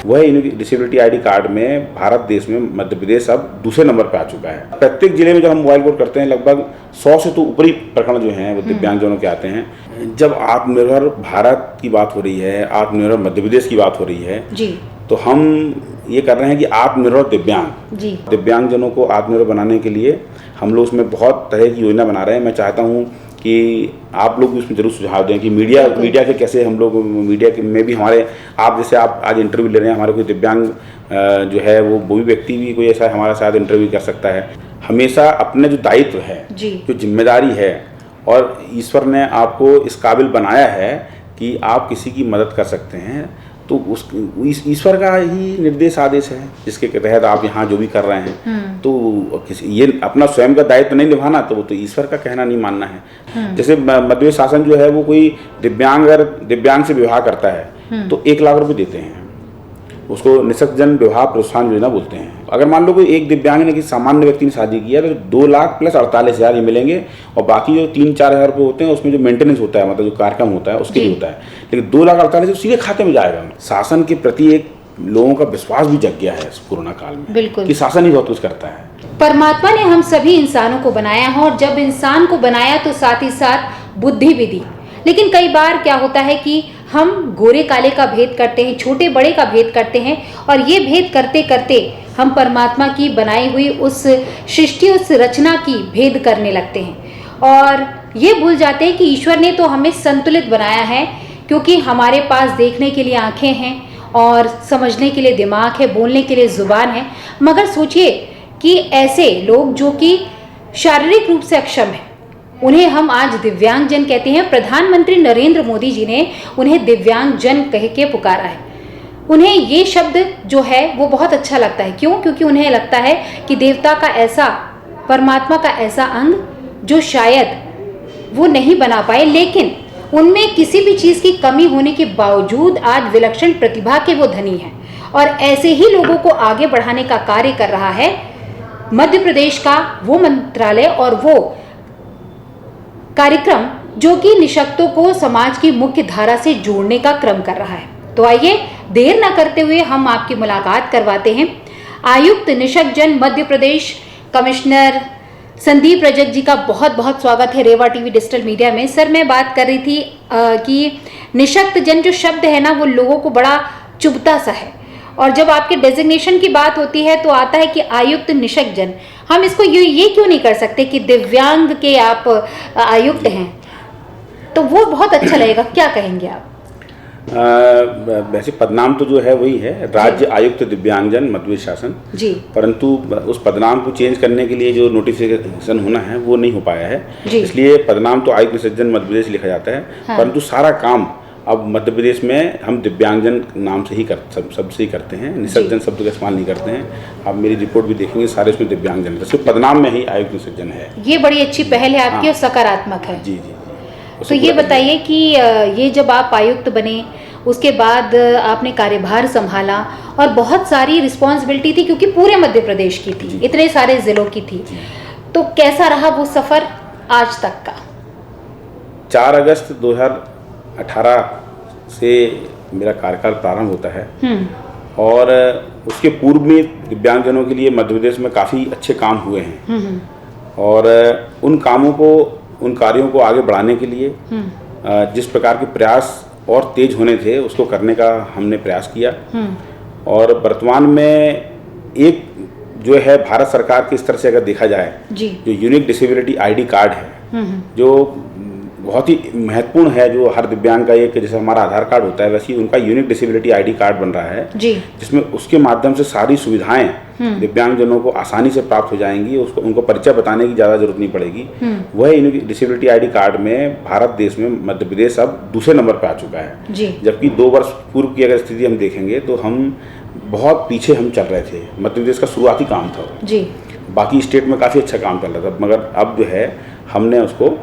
वह unique disability ID card में भारत देश में मध्य प्रदेश अब दूसरे नंबर पर आ चुका है। प्रत्येक जिले में जब हम मोबाइल कोड करते हैं लगभग 100 से तो ऊपरी प्रकरण जो हैं वो दिव्यांगजनों के आते हैं। जब आत्मनिर्भर भारत की बात हो रही है, आत्मनिर्भर मध्य प्रदेश की बात हो रही है जी, तो हम ये कर रहे हैं कि आत्मनिर्भर दिव्यांगजनों को आत्मनिर्भर बनाने के लिए हम लोग उसमें बहुत तरह की योजना बना रहे हैं। मैं चाहता हूँ कि आप लोग भी उसमें जरूर सुझाव दें कि मीडिया के कैसे हम लोग मीडिया के में भी हमारे आप जैसे आप आज इंटरव्यू ले रहे हैं, हमारे कोई दिव्यांग जो है वो भी व्यक्ति भी कोई ऐसा हमारा साथ इंटरव्यू कर सकता है। हमेशा अपने जो दायित्व है, जो जिम्मेदारी है और ईश्वर ने आपको इस काबिल बनाया है कि आप किसी की मदद कर सकते हैं, तो उस ईश्वर का ही निर्देश आदेश है जिसके तहत आप यहाँ जो भी कर रहे हैं, तो ये अपना स्वयं का दायित्व नहीं निभाना, तो वो तो ईश्वर का कहना नहीं मानना है। जैसे मध्य प्रदेश शासन जो है वो कोई दिव्यांग से विवाह करता है तो 1 लाख रुपए देते हैं, उसको निःशक्तजन विवाह प्रोत्साहन योजना बोलते हैं। अगर मान लो कोई एक दिव्यांग ने किसी सामान्य व्यक्ति ने शादी की है तो 2 लाख प्लस 48,000 ये मिलेंगे, और बाकी जो 3-4 हज़ार रुपये होते हैं उसमें जो मेंटेनेंस होता है, मतलब जो कार्यक्रम होता है उसके लिए होता है, लेकिन 2,48,000 सीधे खाते में जाएगा। शासन के प्रति एक लोगों का विश्वास भी जग गया है इस कोरोना काल में, बिल्कुल, कि शासन ही बहुत कुछ करता है। परमात्मा ने हम सभी इंसानों को बनाया है, और जब इंसान को बनाया तो साथ ही साथ बुद्धि भी दी। लेकिन कई बार क्या होता है कि हम गोरे काले का भेद करते हैं, छोटे बड़े का भेद करते हैं, और ये भेद करते करते हम परमात्मा की बनाई हुई उस सृष्टि, उस रचना की भेद करने लगते हैं, और ये भूल जाते हैं कि ईश्वर ने तो हमें संतुलित बनाया है, क्योंकि हमारे पास देखने के लिए आंखें हैं और समझने के लिए दिमाग है, बोलने के लिए जुबान है। मगर सोचिए कि ऐसे लोग जो कि शारीरिक रूप से अक्षम हैं, उन्हें हम आज दिव्यांगजन कहते हैं। प्रधानमंत्री नरेंद्र मोदी जी ने उन्हें दिव्यांगजन कह के पुकारा है। उन्हें ये शब्द जो है वो बहुत अच्छा लगता है। क्यों? क्योंकि उन्हें लगता है कि देवता का ऐसा, परमात्मा का ऐसा अंग जो शायद वो नहीं बना पाए, लेकिन उनमें किसी भी चीज़ की कमी होने के बावजूद आज विलक्षण प्रतिभा के वो धनी हैं, और ऐसे ही लोगों को आगे बढ़ाने का कार्य कर रहा है मध्य प्रदेश का वो मंत्रालय और वो कार्यक्रम जो कि निःशक्तों को समाज की मुख्य धारा से जोड़ने का क्रम कर रहा है। तो आइए देर न करते हुए हम आपकी मुलाकात करवाते हैं आयुक्त निःशक्तजन मध्य प्रदेश कमिश्नर संदीप रजक जी का। बहुत बहुत स्वागत है रेवा टीवी डिजिटल मीडिया में। सर, मैं बात कर रही थी कि निःशक्तजन जो शब्द है ना, वो लोगों को बड़ा चुभता सा है, और जब आपके डेजिग्नेशन की बात होती है तो आता है कि आयुक्त निःशक्तजन। हम इसको ये क्यों नहीं कर सकते कि दिव्यांग के आप आयुक्त हैं, तो वो बहुत अच्छा लगेगा। क्या कहेंगे आप? वैसे पदनाम तो जो है वही है, राज्य आयुक्त दिव्यांगजन मध्य प्रदेश शासन जी, परंतु उस पदनाम को चेंज करने के लिए जो नोटिफिकेशन होना है वो नहीं हो पाया है, इसलिए पदनाम तो आयुक्त निःशक्तजन मध्य प्रदेश लिखा जाता है। हाँ। परंतु सारा काम अब मध्य प्रदेश में हम दिव्यांगजन नाम से ही शब्द से ही करते हैं, निःशक्तजन शब्द का इस्तेमाल नहीं करते हैं। आप मेरी रिपोर्ट भी देखेंगे, सारे उसमें दिव्यांगजन है, सिर्फ पदनाम में ही आयुक्त निःशक्तजन है। ये बड़ी अच्छी पहल है आपकी। हाँ। और सकारात्मक है। जी जी। तो ये बताइए कि ये जब आप आयुक्त बने उसके बाद आपने कार्यभार संभाला और बहुत सारी रिस्पॉन्सिबिलिटी थी, क्योंकि पूरे मध्य प्रदेश की थी, इतने सारे जिलों की थी, तो कैसा रहा वो सफर आज तक का? 4 अगस्त 2018 से मेरा कार्यकाल प्रारंभ होता है, और उसके पूर्व में दिव्यांगजनों के लिए मध्य प्रदेश में काफ़ी अच्छे काम हुए हैं, और उन कार्यों को आगे बढ़ाने के लिए जिस प्रकार के प्रयास और तेज होने थे उसको करने का हमने प्रयास किया। और वर्तमान में एक जो है भारत सरकार के स्तर से अगर देखा जाए, जो यूनिक डिसेबिलिटी आईडी कार्ड है, जो बहुत ही महत्वपूर्ण है, जो हर दिव्यांग का एक जैसे हमारा आधार कार्ड होता है वैसे ही उनका यूनिक डिसेबिलिटी आईडी कार्ड बन रहा है, जिसमें उसके माध्यम से सारी सुविधाएं दिव्यांगजनों को आसानी से प्राप्त हो जाएंगी, उसको उनको परिचय बताने की ज़्यादा जरूरत नहीं पड़ेगी। वह यूनिक डिसेबिलिटी आईडी कार्ड में भारत देश में मध्य प्रदेश अब दूसरे नंबर पर आ चुका है, जबकि 2 वर्ष पूर्व की अगर स्थिति हम देखेंगे तो हम बहुत पीछे हम चल रहे थे। मध्य प्रदेश का शुरुआती काम था जी, बाकी स्टेट में काफ़ी अच्छा काम चल रहा था, मगर अब जो है हमने उसको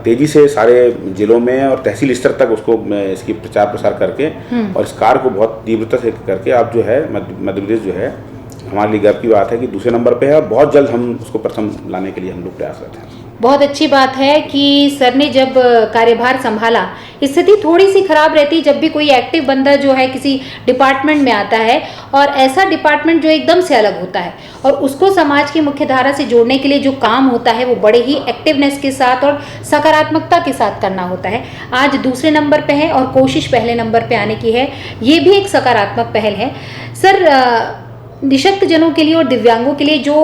तेजी से सारे जिलों में और तहसील स्तर तक उसको इसकी प्रचार प्रसार करके और इस कार्य को बहुत तीव्रता से करके अब जो है मध्य प्रदेश जो है हमारे लिए गर्व की बात है कि दूसरे नंबर पे है, और बहुत जल्द हम उसको प्रथम लाने के लिए हम लोग प्रयासरत हैं। बहुत अच्छी बात है कि सर ने जब कार्यभार संभाला, स्थिति थोड़ी सी खराब रहती जब भी कोई एक्टिव बंदा जो है किसी डिपार्टमेंट में आता है, और ऐसा डिपार्टमेंट जो एकदम से अलग होता है और उसको समाज की मुख्य धारा से जोड़ने के लिए जो काम होता है वो बड़े ही एक्टिवनेस के साथ और सकारात्मकता के साथ करना होता है। आज दूसरे नंबर पे है और कोशिश पहले नंबर पे आने की है, ये भी एक सकारात्मक पहल है। सर, निशक्त जनों के लिए और दिव्यांगों के लिए जो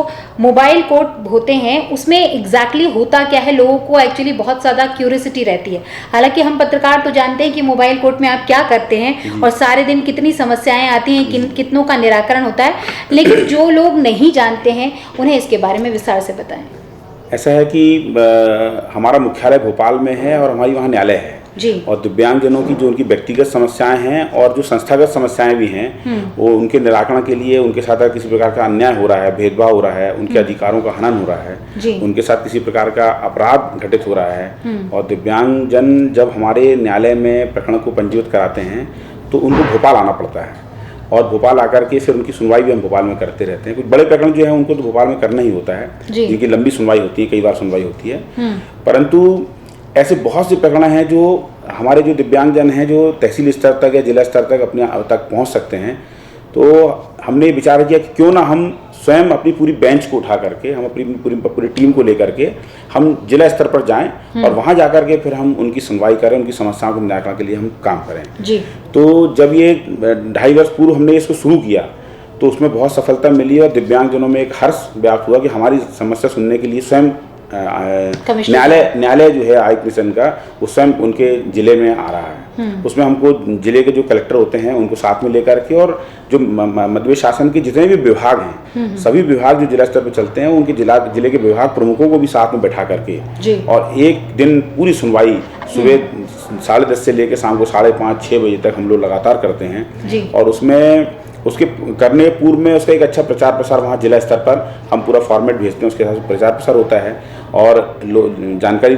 मोबाइल कोर्ट होते हैं उसमें एग्जैक्टली होता क्या है, लोगों को एक्चुअली बहुत ज़्यादा क्यूरियोसिटी रहती है। हालांकि हम पत्रकार तो जानते हैं कि मोबाइल कोर्ट में आप क्या करते हैं और सारे दिन कितनी समस्याएं आती हैं, कितनों का निराकरण होता है, लेकिन जो लोग नहीं जानते हैं उन्हें इसके बारे में विस्तार से बताएं। ऐसा है कि हमारा मुख्यालय भोपाल में है और हमारी वहाँ न्यायालय है जी। और दिव्यांगजनों की जो उनकी व्यक्तिगत समस्याएं हैं और जो संस्थागत समस्याएं भी हैं वो उनके निराकरण के लिए, उनके साथ अगर किसी प्रकार का अन्याय हो रहा है, भेदभाव हो रहा है, उनके अधिकारों का हनन हो रहा है, उनके साथ किसी प्रकार का अपराध घटित हो रहा है और दिव्यांगजन जब हमारे न्यायालय में प्रकरण को पंजीकृत कराते हैं तो उनको भोपाल आना पड़ता है और भोपाल आकर के फिर उनकी सुनवाई भी हम भोपाल में करते रहते हैं। कुछ बड़े प्रकरण जो है उनको तो भोपाल में करना ही होता है, जिनकी लंबी सुनवाई होती है, कई बार सुनवाई होती है, परंतु ऐसे बहुत से प्रकरण हैं जो हमारे जो दिव्यांगजन हैं जो तहसील स्तर तक या जिला स्तर तक अपने तक पहुंच सकते हैं। तो हमने विचार किया कि क्यों ना हम स्वयं अपनी पूरी बेंच को उठा करके, हम अपनी पूरी टीम को लेकर के हम जिला स्तर पर जाएं और वहां जाकर के फिर हम उनकी सुनवाई करें, उनकी समस्याओं के निराकरण के लिए हम काम करें जी। तो जब ये 2.5 वर्ष पूर्व हमने इसको शुरू किया तो उसमें बहुत सफलता मिली और दिव्यांगजनों में एक हर्ष व्याप्त हुआ कि हमारी समस्या सुनने के लिए स्वयं न्यायालय जो है आयुक्त मिशन का वो स्वयं उनके जिले में आ रहा है। उसमें हमको जिले के जो कलेक्टर होते हैं उनको साथ में लेकर के और जो मध्य शासन के जितने भी विभाग हैं सभी विभाग जो जिला स्तर पर चलते हैं उनके जिले के विभाग प्रमुखों को भी साथ में बैठा करके और एक दिन पूरी सुनवाई सुबह 10:30 से लेकर शाम को 5:30-6 बजे तक हम लोग लगातार करते हैं और उसमें उसके करने पूर्व में उसका एक अच्छा प्रचार प्रसार वहाँ जिला स्तर पर हम पूरा फॉर्मेट भेजते हैं, उसके साथ प्रचार प्रसार होता है और जानकारी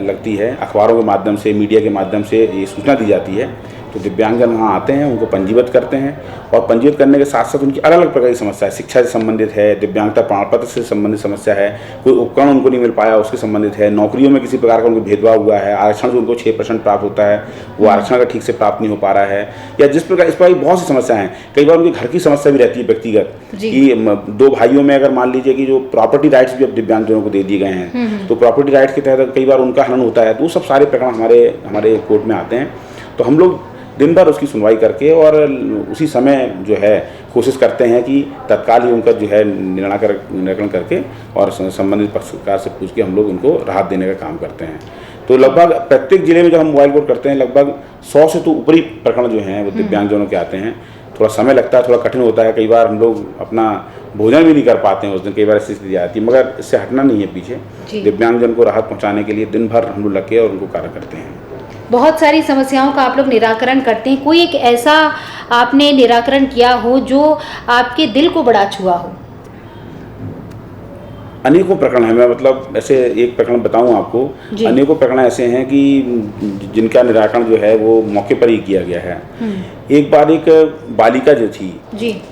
लगती है, अखबारों के माध्यम से, मीडिया के माध्यम से ये सूचना दी जाती है। तो दिव्यांगजन वहाँ आते हैं, उनको पंजीबद्ध करते हैं और पंजीबद्ध करने के साथ साथ उनकी अलग अलग प्रकार की समस्या है, शिक्षा से संबंधित है, दिव्यांगता प्रमाण पत्र से संबंधित समस्या है, कोई उपकरण उनको नहीं मिल पाया उससे संबंधित है, नौकरियों में किसी प्रकार का उनको भेदभाव हुआ है, आरक्षण जो उनको 6% प्राप्त होता है वो आरक्षण का ठीक से प्राप्त नहीं हो पा रहा है, या जिस प्रकार इस प्रकार की बहुत सी समस्याएं हैं। कई बार उनके घर की समस्या भी रहती है व्यक्तिगत कि 2 भाइयों में अगर मान लीजिए कि जो प्रॉपर्टी राइट्स भी अब दिव्यांगजनों को दे दिए गए हैं तो प्रॉपर्टी राइट्स के तहत कई बार उनका हनन होता है, तो वो सब सारे प्रकरण हमारे कोर्ट में आते हैं। तो हम लोग दिन भर उसकी सुनवाई करके और उसी समय जो है कोशिश करते हैं कि तत्काल ही उनका जो है निराकरण करके और संबंधित पक्षकार से पूछ के हम लोग उनको राहत देने का काम करते हैं। तो लगभग प्रत्येक जिले में जब हम मोबाइल कोर्ट करते हैं लगभग 100 से तो ऊपरी प्रकरण जो हैं वो दिव्यांगजनों के आते हैं। थोड़ा समय लगता है, थोड़ा कठिन होता है, कई बार हम लोग अपना भोजन भी नहीं कर पाते हैं उस दिन, कई बार ऐसी स्थिति आती है, मगर इससे हटना नहीं है पीछे। दिव्यांगजन को राहत पहुँचाने के लिए दिन भर हम लोग लग के और उनको कार्य करते हैं। बहुत सारी समस्याओं का आप लोग निराकरण करते हैं, कोई एक ऐसा आपने निराकरण किया हो जो आपके दिल को बड़ा छुआ हो? अनेकों प्रकरण हैं, मैं मतलब ऐसे एक प्रकरण बताऊं आपको, अनेकों प्रकरण ऐसे हैं कि जिनका निराकरण जो है वो मौके पर ही किया गया है। एक बार एक बालिका जो थी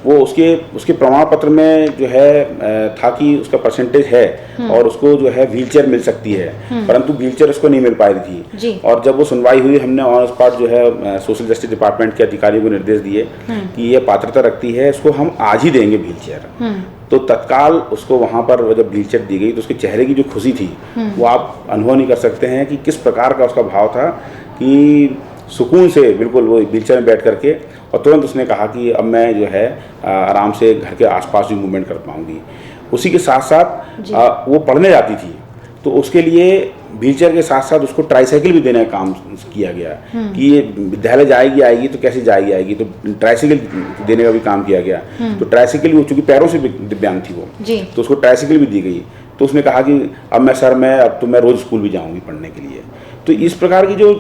वो उसके प्रमाण पत्र में जो है था कि उसका परसेंटेज है और उसको जो है व्हीलचेयर मिल सकती है, परंतु व्हीलचेयर उसको नहीं मिल पा रही थी। और जब वो सुनवाई हुई हमने ऑन स्पॉट जो है सोशल जस्टिस डिपार्टमेंट के अधिकारियों को निर्देश दिए कि ये पात्रता रखती है, इसको हम आज ही देंगे व्हीलचेयर। तो तत्काल उसको वहाँ पर जब व्हीलचेयर दी गई तो उसके चेहरे की जो खुशी थी वो आप अनुभव नहीं कर सकते हैं कि किस प्रकार का उसका भाव था कि सुकून से बिल्कुल वो व्हीलचेयर में बैठ करके और तुरंत उसने कहा कि अब मैं जो है आराम से घर के आसपास भी मूवमेंट कर पाऊंगी। उसी के साथ साथ वो पढ़ने जाती थी तो उसके लिए व्हीलचेयर के साथ साथ उसको ट्राईसाइकिल भी देने का काम किया गया कि ये विद्यालय आएगी तो कैसे आएगी, तो ट्राईसाइकिल देने का भी काम किया गया। तो ट्राईसाइकिल भी, चूंकि पैरों से दिव्यांग थी वो, तो उसको ट्राईसाइकिल भी दी गई। तो उसने कहा कि अब मैं रोज स्कूल भी जाऊंगी पढ़ने के लिए। तो इस प्रकार की जो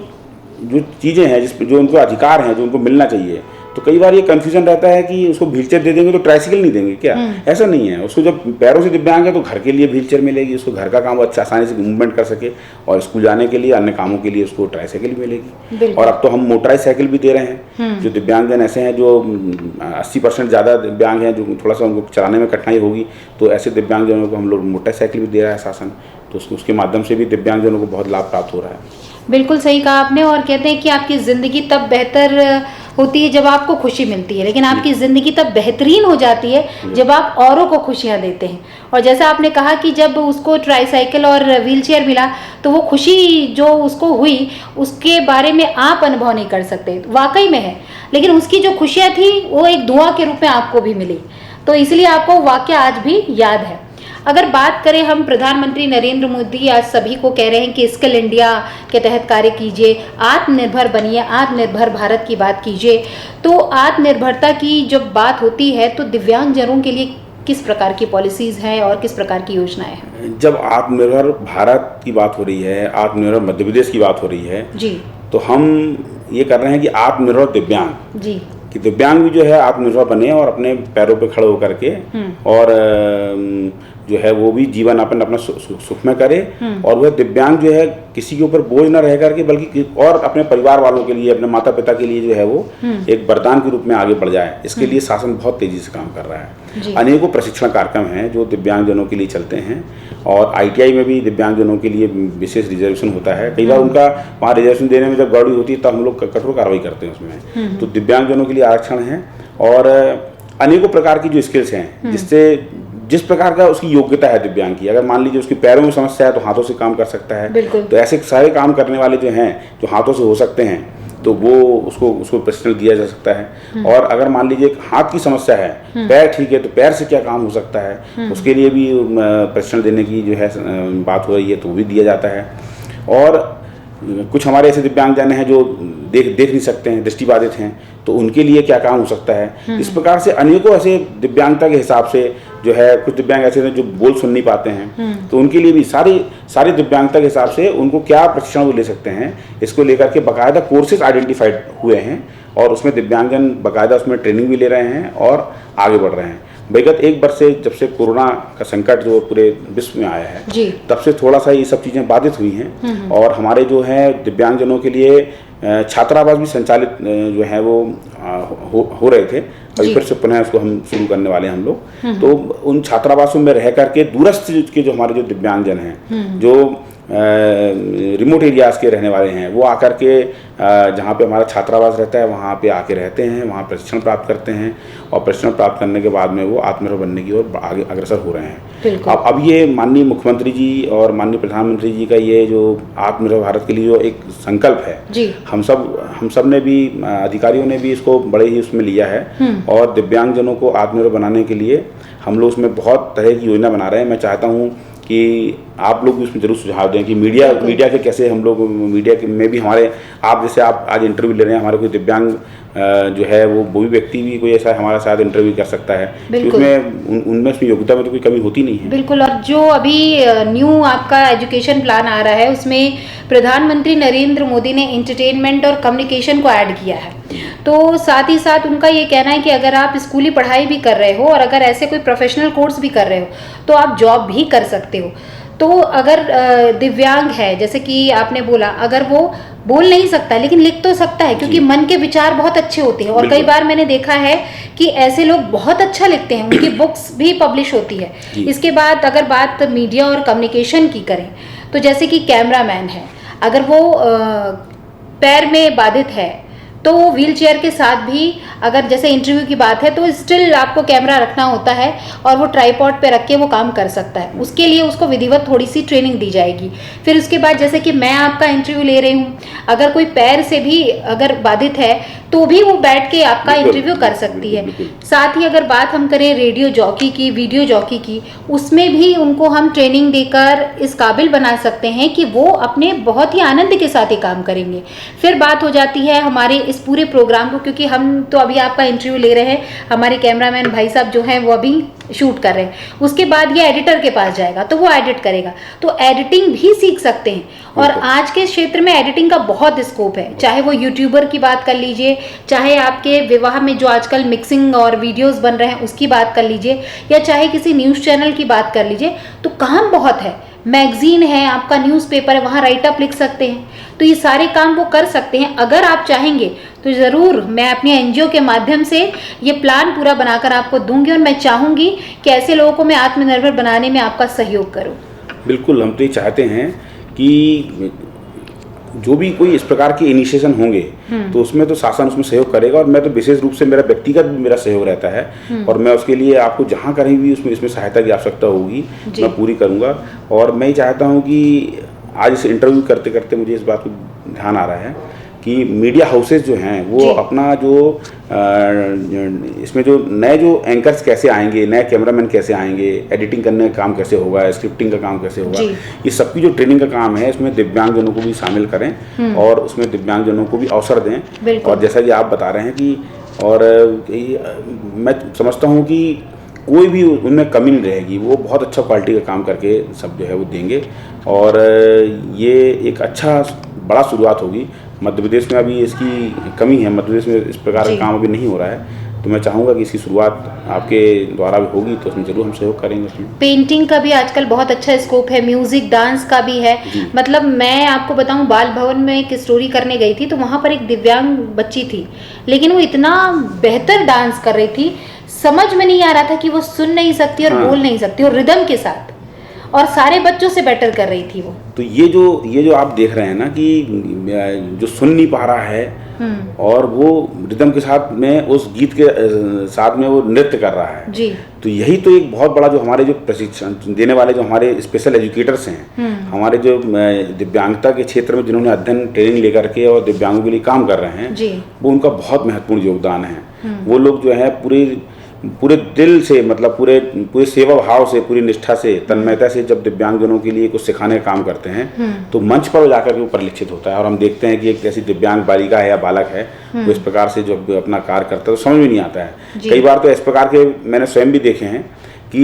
चीज़ें हैं जो उनको अधिकार हैं, जो उनको मिलना चाहिए, तो कई बार ये कन्फ्यूजन रहता है कि उसको व्हीलचेयर दे देंगे तो ट्राईसाइकिल नहीं देंगे क्या? ऐसा नहीं है। उसको जब पैरों से दिव्यांग है तो घर के लिए व्हीलचेयर मिलेगी, उसको घर का काम अच्छा आसानी से मूवमेंट कर सके और स्कूल जाने के लिए अन्य कामों के लिए उसको ट्राईसाइकिल मिलेगी। और अब तो हम मोटराइज साइकिल भी दे रहे हैं। जो दिव्यांगजन ऐसे हैं जो 80% ज़्यादा दिव्यांग हैं, जो थोड़ा सा उनको चलाने में कठिनाई होगी, तो ऐसे दिव्यांगजनों को हम लोग मोटरसाइकिल भी दे रहा है शासन। तो उसके माध्यम से भी दिव्यांगजनों को बहुत लाभ प्राप्त हो रहा है। बिल्कुल सही कहा आपने। और कहते हैं कि आपकी ज़िंदगी तब बेहतर होती है जब आपको खुशी मिलती है, लेकिन आपकी ज़िंदगी तब बेहतरीन हो जाती है जब आप औरों को खुशियाँ देते हैं। और जैसा आपने कहा कि जब उसको ट्राईसाइकिल और व्हीलचेयर मिला तो वो खुशी जो उसको हुई उसके बारे में आप अनुभव नहीं कर सकते, वाकई में है, लेकिन उसकी जो खुशियाँ थी वो एक दुआ के रूप में आपको भी मिली, तो इसलिए आपको वाक़या आज भी याद है। अगर बात करें हम, प्रधानमंत्री नरेंद्र मोदी आज सभी को कह रहे हैं कि स्किल इंडिया के तहत कार्य कीजिए, आत्मनिर्भर बनिए, आत्मनिर्भर भारत की बात कीजिए। तो आत्मनिर्भरता की जब बात होती है तो दिव्यांगजनों के लिए किस प्रकार की पॉलिसीज़ हैं और किस प्रकार की योजनाएं हैं? जब आत्मनिर्भर भारत की बात हो रही है, आत्मनिर्भर मध्य प्रदेश की बात हो रही है जी, तो हम ये कर रहे हैं कि आत्मनिर्भर दिव्यांग जी, कि दिव्यांग भी जो है आत्मनिर्भर बने और अपने पैरों पे खड़े होकर के और जो है वो भी जीवन अपन अपना सुखमय करे, और वह दिव्यांग जो है किसी के ऊपर बोझ न रह करके बल्कि और अपने परिवार वालों के लिए, अपने माता पिता के लिए जो है वो एक वरदान के रूप में आगे बढ़ जाए। इसके लिए शासन बहुत तेजी से काम कर रहा है। अनेकों प्रशिक्षण कार्यक्रम हैं जो दिव्यांगजनों के लिए चलते हैं, और ITI में भी दिव्यांगजनों के लिए विशेष रिजर्वेशन होता है। कई बार उनका वहाँ रिजर्वेशन देने में जब गड़बड़ी होती है तब हम लोग कठोर कार्रवाई करते हैं उसमें। तो दिव्यांगजनों के लिए आरक्षण है, और अनेकों प्रकार की जो स्किल्स हैं जिससे जिस प्रकार का उसकी योग्यता है दिव्यांग की, अगर मान लीजिए उसके पैरों में समस्या है तो हाथों से काम कर सकता है। तो ऐसे सारे काम करने वाले जो हैं जो हाथों से हो सकते हैं तो वो उसको प्रशिक्षण दिया जा सकता है। और अगर मान लीजिए हाथ की समस्या है, पैर ठीक है तो पैर से क्या काम हो सकता है, उसके लिए भी प्रशिक्षण देने की जो है बात हो रही है तो वो भी दिया जाता है। और कुछ हमारे ऐसे दिव्यांगजन हैं जो देख नहीं सकते हैं, दृष्टिबाधित हैं, तो उनके लिए क्या काम हो सकता है। इस प्रकार से अनेकों ऐसे दिव्यांगता के हिसाब से जो है, कुछ दिव्यांग ऐसे हैं जो बोल सुन नहीं पाते हैं, तो उनके लिए भी सारी दिव्यांगता के हिसाब से उनको क्या प्रशिक्षण वो ले सकते हैं, इसको लेकर के बाकायदा कोर्सेज आइडेंटिफाइड हुए हैं, और उसमें दिव्यांगजन बाकायदा उसमें ट्रेनिंग भी ले रहे हैं और आगे बढ़ रहे हैं। विगत एक वर्ष से जब से कोरोना का संकट जो पूरे विश्व में आया है तब से थोड़ा सा ये सब चीज़ें बाधित हुई हैं, और हमारे जो है दिव्यांगजनों के लिए छात्रावास भी संचालित जो है वो हो रहे थे। अभी फिर से पुनः उसको हम शुरू करने वाले हैं हम लोग। तो उन छात्रावासों में रह करके दूरस्थ के जो हमारे जो दिव्यांगजन हैं, जो रिमोट एरियाज़ के रहने वाले हैं, वो आकर के जहाँ पे हमारा छात्रावास रहता है वहाँ पे आके रहते हैं, वहाँ प्रशिक्षण प्राप्त करते हैं, और प्रशिक्षण प्राप्त करने के बाद में वो आत्मनिर्भर बनने की ओर आगे अग्रसर हो रहे हैं। अब ये माननीय मुख्यमंत्री जी और माननीय प्रधानमंत्री जी का ये जो आत्मनिर्भर भारत के लिए जो एक संकल्प है, हम सब ने भी, अधिकारियों ने भी इसको बड़े ही उसमें लिया है, और दिव्यांगजनों को आत्मनिर्भर बनाने के लिए हम लोग उसमें बहुत तरह की योजना बना रहे हैं। मैं चाहता हूँ कि आप लोग भी उसमें जरूर सुझाव दें कि मीडिया के कैसे हम लोग मीडिया में भी हमारे, आप जैसे आप आज इंटरव्यू ले रहे हैं, हमारे कोई दिव्यांग जो है वो भी व्यक्ति भी कोई ऐसा हमारा साथ इंटरव्यू कर सकता है, उसमें उनमें उसमें योग्यता में तो कोई कमी होती नहीं है। बिल्कुल। और जो अभी न्यू आपका एजुकेशन प्लान आ रहा है उसमें प्रधानमंत्री नरेंद्र मोदी ने एंटरटेनमेंट और कम्युनिकेशन को ऐड किया है, तो साथ ही साथ उनका ये कहना है कि अगर आप स्कूली पढ़ाई भी कर रहे हो और अगर ऐसे कोई प्रोफेशनल कोर्स भी कर रहे हो तो आप जॉब भी कर सकते हो। तो अगर दिव्यांग है, जैसे कि आपने बोला, अगर वो बोल नहीं सकता लेकिन लिख तो सकता है, क्योंकि मन के विचार बहुत अच्छे होते हैं, और कई बार मैंने देखा है कि ऐसे लोग बहुत अच्छा लिखते हैं, उनकी बुक्स भी पब्लिश होती है। इसके बाद अगर बात मीडिया और कम्युनिकेशन की करें तो जैसे कि कैमरामैन है, अगर वो पैर में बाधित है तो वो व्हील चेयर के साथ भी, अगर जैसे इंटरव्यू की बात है तो स्टिल आपको कैमरा रखना होता है और वो ट्राइपॉड पे रख के वो काम कर सकता है। उसके लिए उसको विधिवत थोड़ी सी ट्रेनिंग दी जाएगी। फिर उसके बाद जैसे कि मैं आपका इंटरव्यू ले रही हूँ, अगर कोई पैर से भी अगर बाधित है तो भी वो बैठ के आपका इंटरव्यू कर सकती है। साथ ही अगर बात हम करें रेडियो जॉकी की, वीडियो जॉकी की, उसमें भी उनको हम ट्रेनिंग देकर इस काबिल बना सकते हैं कि वो अपने बहुत ही आनंद के साथ ही काम करेंगे। फिर बात हो जाती है हमारे इस पूरे प्रोग्राम को, क्योंकि हम तो अभी आपका इंटरव्यू ले रहे हैं, हमारे कैमरामैन भाई साहब जो हैं वो अभी शूट कर रहे हैं, उसके बाद ये एडिटर के पास जाएगा तो वो एडिट करेगा, तो एडिटिंग भी सीख सकते हैं। और आज के क्षेत्र में एडिटिंग का बहुत स्कोप है, चाहे वो यूट्यूबर की बात कर लीजिए, चाहे आपके विवाह में जो आजकल मिक्सिंग और वीडियोस बन रहे हैं उसकी बात कर लीजिए, या चाहे किसी न्यूज़ चैनल की बात कर लीजिए, तो काम बहुत है। मैगजीन है, आपका न्यूज़पेपर है, वहाँ राइटअप लिख सकते हैं, तो ये सारे काम वो कर सकते हैं। अगर आप चाहेंगे तो ज़रूर मैं अपनी NGO के माध्यम से ये प्लान पूरा बनाकर आपको दूंगी, और मैं चाहूँगी कि ऐसे लोगों को मैं आत्मनिर्भर बनाने में आपका सहयोग करूँ। बिल्कुल, हम तो ये चाहते हैं कि जो भी कोई इस प्रकार के इनिशिएशन होंगे तो उसमें तो शासन उसमें सहयोग करेगा, और मैं तो विशेष रूप से मेरा व्यक्तिगत भी मेरा सहयोग रहता है, और मैं उसके लिए आपको जहाँ कहीं भी उसमें इसमें सहायता की आवश्यकता होगी मैं पूरी करूँगा। और मैं ये चाहता हूँ कि आज इस इंटरव्यू करते करते मुझे इस बात को ध्यान आ रहा है कि मीडिया हाउसेज जो हैं वो अपना जो इसमें जो नए जो एंकर्स कैसे आएंगे, नए कैमरामैन कैसे आएंगे, एडिटिंग करने का काम कैसे होगा, स्क्रिप्टिंग का काम कैसे होगा, ये सबकी जो ट्रेनिंग का काम है इसमें दिव्यांगजनों को भी शामिल करें और उसमें दिव्यांगजनों को भी अवसर दें। और जैसा कि आप बता रहे हैं कि और मैं समझता हूँ कि कोई भी उनमें कमी नहीं रहेगी, वो बहुत अच्छा क्वालिटी का काम करके सब जो है वो देंगे, और ये एक अच्छा बड़ा शुरुआत होगी। मध्य प्रदेश में अभी इसकी कमी है, मध्य प्रदेश में इस प्रकार का काम अभी नहीं हो रहा है, तो मैं चाहूँगा कि इसकी शुरुआत आपके द्वारा भी होगी तो उसमें जरूर हम सहयोग करेंगे। उसमें पेंटिंग का भी आजकल बहुत अच्छा स्कोप है, म्यूजिक डांस का भी है। मतलब मैं आपको बताऊं, बाल भवन में एक स्टोरी करने गई थी तो वहाँ पर एक दिव्यांग बच्ची थी, लेकिन वो इतना बेहतर डांस कर रही थी, समझ में नहीं आ रहा था कि वो सुन नहीं सकती और बोल नहीं सकती, और रिदम के साथ, और सारे बच्चों से बेटर कर रही थी वो। तो ये जो आप देख रहे हैं ना कि जो सुन नहीं पा रहा है और वो रिदम के साथ में उस गीत के साथ में वो नृत्य कर रहा है जी, तो यही तो एक बहुत बड़ा जो हमारे जो प्रशिक्षण देने वाले जो हमारे स्पेशल एजुकेटर्स हैं, हमारे जो दिव्यांगता के क्षेत्र में जिन्होंने अध्ययन ट्रेनिंग लेकर के और दिव्यांगों के लिए काम कर रहे हैं, वो उनका बहुत महत्वपूर्ण योगदान है। वो लोग जो है पूरे दिल से, मतलब पूरे सेवा भाव से, पूरी निष्ठा से, तन्मयता से जब दिव्यांगजनों के लिए कुछ सिखाने का काम करते हैं तो मंच पर जाकर के वो परिलक्षित होता है। और हम देखते हैं कि एक ऐसी दिव्यांग बालिका है या बालक है वो इस प्रकार से जब अपना कार्य करता है तो समझ में नहीं आता है। कई बार तो इस प्रकार के मैंने स्वयं भी देखे हैं कि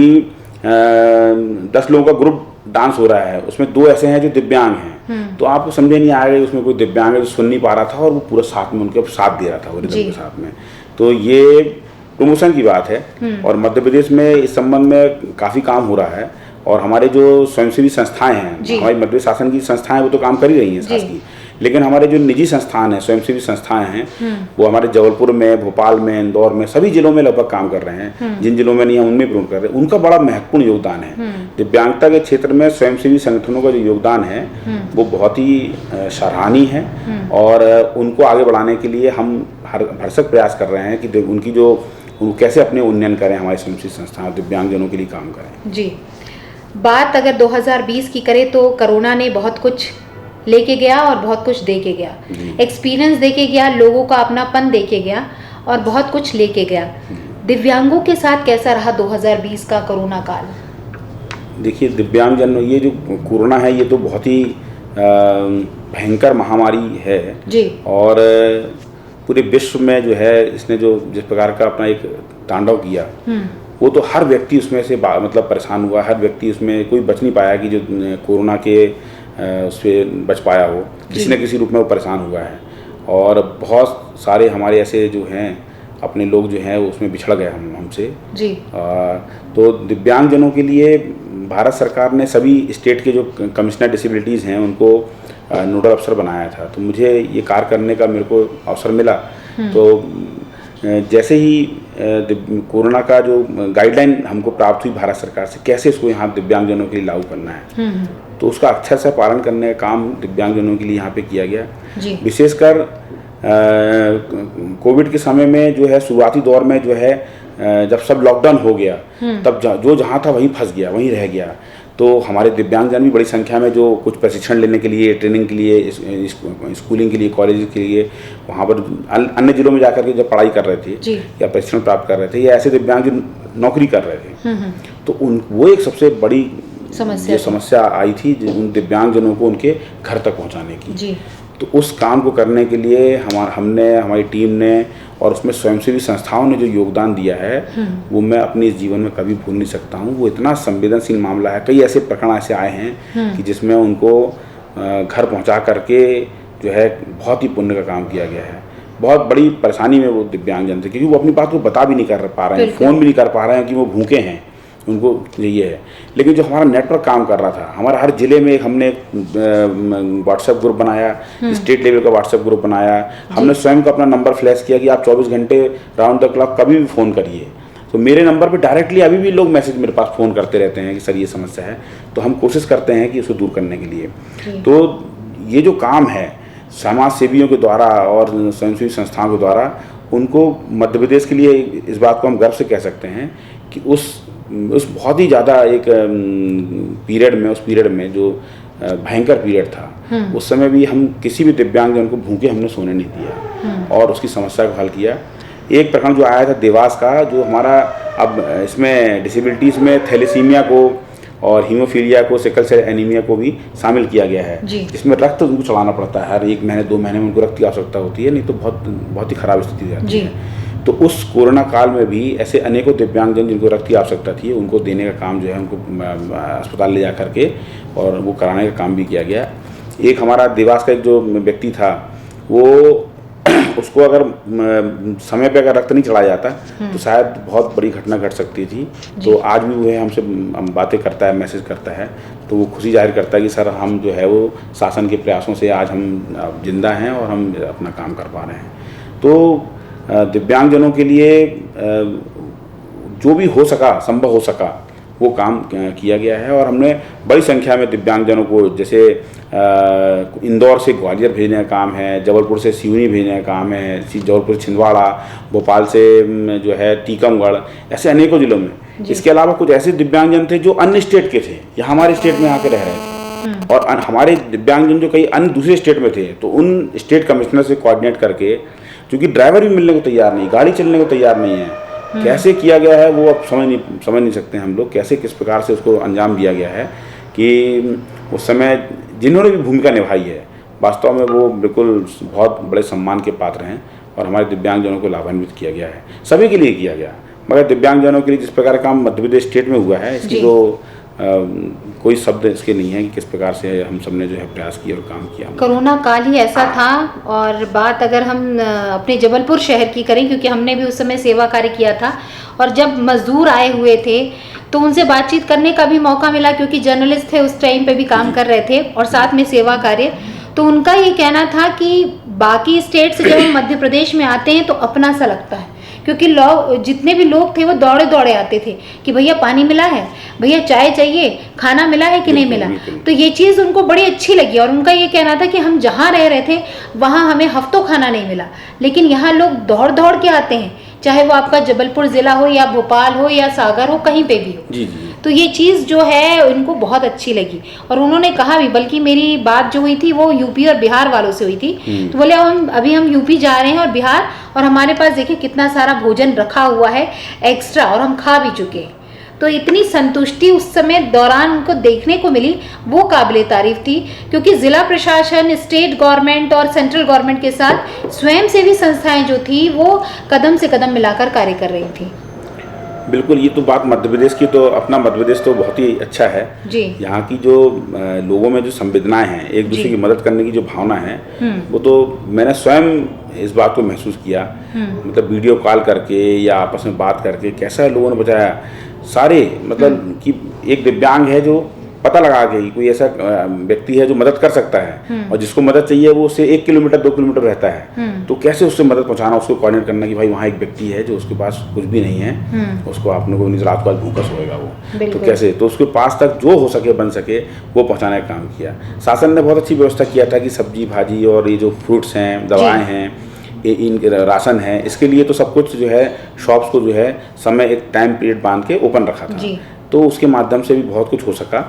10 लोगों का ग्रुप डांस हो रहा है, उसमें 2 ऐसे हैं जो दिव्यांग हैं, तो आपको समझे नहीं आएगा उसमें कोई दिव्यांग है जो सुन नहीं पा रहा था और वो पूरा साथ में उनके साथ दे रहा था वो रिदम के साथ में। तो ये प्रमोशन की बात है, और मध्य प्रदेश में इस संबंध में काफ़ी काम हो रहा है, और हमारे जो स्वयंसेवी संस्थाएं हैं, हमारी मध्य प्रदेश शासन की संस्थाएं वो तो काम कर ही रही हैं शासन की, लेकिन हमारे जो निजी संस्थान हैं, स्वयंसेवी संस्थाएं हैं, वो हमारे जबलपुर में, भोपाल में, इंदौर में, सभी जिलों में लगभग काम कर रहे हैं। जिन जिलों में नहीं है उनमें भी कर रहे हैं, उनका बड़ा महत्वपूर्ण योगदान है। दिव्यांगता के क्षेत्र में स्वयंसेवी संगठनों का जो योगदान है वो बहुत ही सराहनीय है, और उनको आगे बढ़ाने के लिए हम हर भरसक प्रयास कर रहे हैं कि उनकी जो कैसे अपने उन्नयन करें, हमारे स्वयंसेवी संस्थान दिव्यांगजनों के लिए काम करें। जी, बात अगर 2020 की करें तो कोरोना ने बहुत कुछ लेके गया और बहुत कुछ दे के गया, एक्सपीरियंस दे के गया, लोगों का अपनापन दे के गया, और बहुत कुछ लेके गया। दिव्यांगों के साथ कैसा रहा 2020 का कोरोना काल? देखिए, दिव्यांगजन, ये जो कोरोना है ये तो बहुत ही भयंकर महामारी है जी, और पूरे विश्व में जो है इसने जो जिस प्रकार का अपना एक तांडव किया, वो तो हर व्यक्ति उसमें से मतलब परेशान हुआ, हर व्यक्ति उसमें कोई बच नहीं पाया कि जो कोरोना के उससे बच पाया हो, किसी न किसी रूप में वो परेशान हुआ है। और बहुत सारे हमारे ऐसे जो हैं अपने लोग जो हैं उसमें बिछड़ गए हमसे जी। तो दिव्यांगजनों के लिए भारत सरकार ने सभी स्टेट के जो कमिश्नर डिसेबिलिटीज़ हैं उनको नोडल अफसर बनाया था, तो मुझे ये कार्य करने का मेरे को अवसर मिला। तो जैसे ही कोरोना का जो गाइडलाइन हमको प्राप्त हुई भारत सरकार से, कैसे इसको यहाँ दिव्यांगजनों के लिए लागू करना है, तो उसका अक्षर से पालन करने का काम दिव्यांगजनों के लिए यहाँ पे किया गया। विशेषकर कोविड के समय में जो है शुरुआती दौर में जो है जब सब लॉकडाउन हो गया तब जो जहाँ था वहीं फंस गया, वहीं रह गया। तो हमारे दिव्यांगजन भी बड़ी संख्या में जो कुछ प्रशिक्षण लेने के लिए, ट्रेनिंग के लिए, स्कूलिंग के लिए, कॉलेज के लिए वहाँ पर अन्य जिलों में जाकर के जब पढ़ाई कर रहे थे या प्रशिक्षण प्राप्त कर रहे थे, या ऐसे दिव्यांग जो नौकरी कर रहे थे, तो वो एक सबसे बड़ी समस्या आई थी उन दिव्यांगजनों को उनके घर तक पहुँचाने की। तो उस काम को करने के लिए हमने, हमारी टीम ने और उसमें स्वयंसेवी संस्थाओं ने जो योगदान दिया है वो मैं अपने इस जीवन में कभी भूल नहीं सकता हूँ। वो इतना संवेदनशील मामला है, कई ऐसे प्रकरण ऐसे आए हैं कि जिसमें उनको घर पहुँचा करके जो है बहुत ही पुण्य का काम किया गया है। बहुत बड़ी परेशानी में वो दिव्यांगजन थे क्योंकि वो अपनी बात को बता भी नहीं कर पा रहे हैं, फ़ोन भी नहीं कर पा रहे हैं कि वो भूखे हैं, उनको ये है। लेकिन जो हमारा नेटवर्क काम कर रहा था, हमारा हर जिले में हमने व्हाट्सएप ग्रुप बनाया, स्टेट लेवल का व्हाट्सएप ग्रुप बनाया, हमने स्वयं का अपना नंबर फ्लैश किया कि आप 24 घंटे राउंड द क्लॉक कभी भी फ़ोन करिए, तो मेरे नंबर पे डायरेक्टली अभी भी लोग मैसेज मेरे पास फ़ोन करते रहते हैं कि सर ये समस्या है, तो हम कोशिश करते हैं कि उसको दूर करने के लिए। तो ये जो काम है समाज सेवियों के द्वारा और स्वयंसेवी संस्थाओं के द्वारा, उनको मध्य प्रदेश के लिए इस बात को हम गर्व से कह सकते हैं कि उस बहुत ही ज़्यादा एक पीरियड में जो भयंकर पीरियड था, उस समय भी हम किसी भी दिव्यांगजन को भूखे हमने सोने नहीं दिया और उसकी समस्या को हल किया। एक प्रकरण जो आया था देवास का, जो हमारा अब इसमें डिसेबिलिटीज़ में थैलेसीमिया को और हीमोफीलिया को, सिकल सेल एनीमिया को भी शामिल किया गया है, जिसमें रक्त उनको चढ़ाना पड़ता है हर 1 महीने 2 महीने में, उनको रक्त की आवश्यकता होती है, नहीं तो बहुत ही खराब स्थिति रहती है। तो उस कोरोना काल में भी ऐसे अनेकों दिव्यांगजन जिनको रक्त की आवश्यकता थी, उनको देने का काम जो है, उनको अस्पताल ले जा करके और वो कराने का काम भी किया गया। एक हमारा देवास का एक जो व्यक्ति था, वो उसको अगर समय पे अगर रक्त नहीं चढ़ाया जाता तो शायद बहुत बड़ी घटना घट सकती थी। तो आज भी वो है हमसे बातें करता है, मैसेज करता है, तो वो खुशी जाहिर करता है कि सर हम जो है वो शासन के प्रयासों से आज हम जिंदा हैं और हम अपना काम कर पा रहे हैं। तो दिव्यांगजनों के लिए जो भी हो सका, संभव हो सका, वो काम किया गया है। और हमने बड़ी संख्या में दिव्यांगजनों को, जैसे इंदौर से ग्वालियर भेजने का काम है, जबलपुर से सिवनी भेजने का काम है, जबलपुर छिंदवाड़ा, भोपाल से जो है टीकमगढ़, ऐसे अनेकों जिलों में। इसके अलावा कुछ ऐसे दिव्यांगजन थे जो अन्य स्टेट के थे, या हमारे स्टेट में आके रह रहे थे, और हमारे दिव्यांगजन जो कई अन्य दूसरे स्टेट में थे, तो उन स्टेट कमिश्नर से कोऑर्डिनेट करके, क्योंकि ड्राइवर भी मिलने को तैयार नहीं, गाड़ी चलने को तैयार नहीं है, कैसे किया गया है वो अब समझ नहीं सकते हम लोग, कैसे किस प्रकार से उसको अंजाम दिया गया है कि उस समय जिन्होंने भी भूमिका निभाई है, वास्तव में वो बिल्कुल बहुत बड़े सम्मान के पात्र हैं और हमारे दिव्यांगजनों को लाभान्वित किया गया है, सभी के लिए किया गया। मगर दिव्यांगजनों के लिए जिस प्रकार का काम मध्य प्रदेश स्टेट में हुआ है, इसकी तो कोई शब्द इसके नहीं है कि किस प्रकार से हम सब ने जो है प्रयास किया और काम किया। कोरोना काल ही ऐसा था। और बात अगर हम अपने जबलपुर शहर की करें, क्योंकि हमने भी उस समय सेवा कार्य किया था, और जब मजदूर आए हुए थे तो उनसे बातचीत करने का भी मौका मिला, क्योंकि जर्नलिस्ट थे उस टाइम पे भी काम कर रहे थे और साथ में सेवा कार्य। तो उनका ये कहना था कि बाकी स्टेट से जब हम मध्य प्रदेश में आते हैं तो अपना सा लगता है, क्योंकि लोग, जितने भी लोग थे वो दौड़े दौड़े आते थे कि भैया पानी मिला है, भैया चाय चाहिए, खाना मिला है कि नहीं मिला। तो ये चीज़ उनको बड़ी अच्छी लगी। और उनका ये कहना था कि हम जहाँ रह रहे थे वहाँ हमें हफ्तों खाना नहीं मिला, लेकिन यहाँ लोग दौड़ दौड़ के आते हैं, चाहे वो आपका जबलपुर ज़िला हो या भोपाल हो या सागर हो, कहीं पे भी हो। तो ये चीज़ जो है उनको बहुत अच्छी लगी। और उन्होंने कहा भी, बल्कि मेरी बात जो हुई थी वो यूपी और बिहार वालों से हुई थी, तो बोले अभी हम यूपी जा रहे हैं और बिहार, और हमारे पास देखिए कितना सारा भोजन रखा हुआ है एक्स्ट्रा, और हम खा भी चुके हैं। तो इतनी संतुष्टि उस समय दौरान उनको देखने को मिली, वो काबिले तारीफ थी। क्योंकि ज़िला प्रशासन, स्टेट गवर्नमेंट और सेंट्रल गवर्नमेंट के साथ स्वयंसेवी संस्थाएं जो थी वो कदम से कदम मिलाकर कार्य कर रही थी। बिल्कुल, ये तो बात मध्य प्रदेश की, तो अपना मध्य प्रदेश तो बहुत ही अच्छा है जी। यहाँ की जो लोगों में जो संवेदनाएं हैं, एक दूसरे की मदद करने की जो भावना है, वो तो मैंने स्वयं इस बात को महसूस किया। मतलब वीडियो कॉल करके या आपस में बात करके कैसा लोगों ने बताया, सारे मतलब कि एक दिव्यांग है जो पता लगा के कोई ऐसा व्यक्ति है जो मदद कर सकता है, और जिसको मदद चाहिए वो उससे 1 किलोमीटर 2 किलोमीटर रहता है, तो कैसे उससे मदद पहुंचाना, उसको कोऑर्डिनेट करना कि भाई वहाँ एक व्यक्ति है जो उसके पास कुछ भी नहीं है, उसको आपने को रात को आज भूखा सोएगा वो, तो कैसे, तो उसके पास तक जो हो सके बन सके वो पहुँचाने का काम किया। शासन ने बहुत अच्छी व्यवस्था किया था कि सब्जी भाजी और ये जो फ्रूट्स हैं, दवाएँ हैं, इन राशन है, इसके लिए तो सब कुछ जो है शॉप्स को जो है समय एक टाइम पीरियड बांध के ओपन रखा था, तो उसके माध्यम से भी बहुत कुछ हो सका।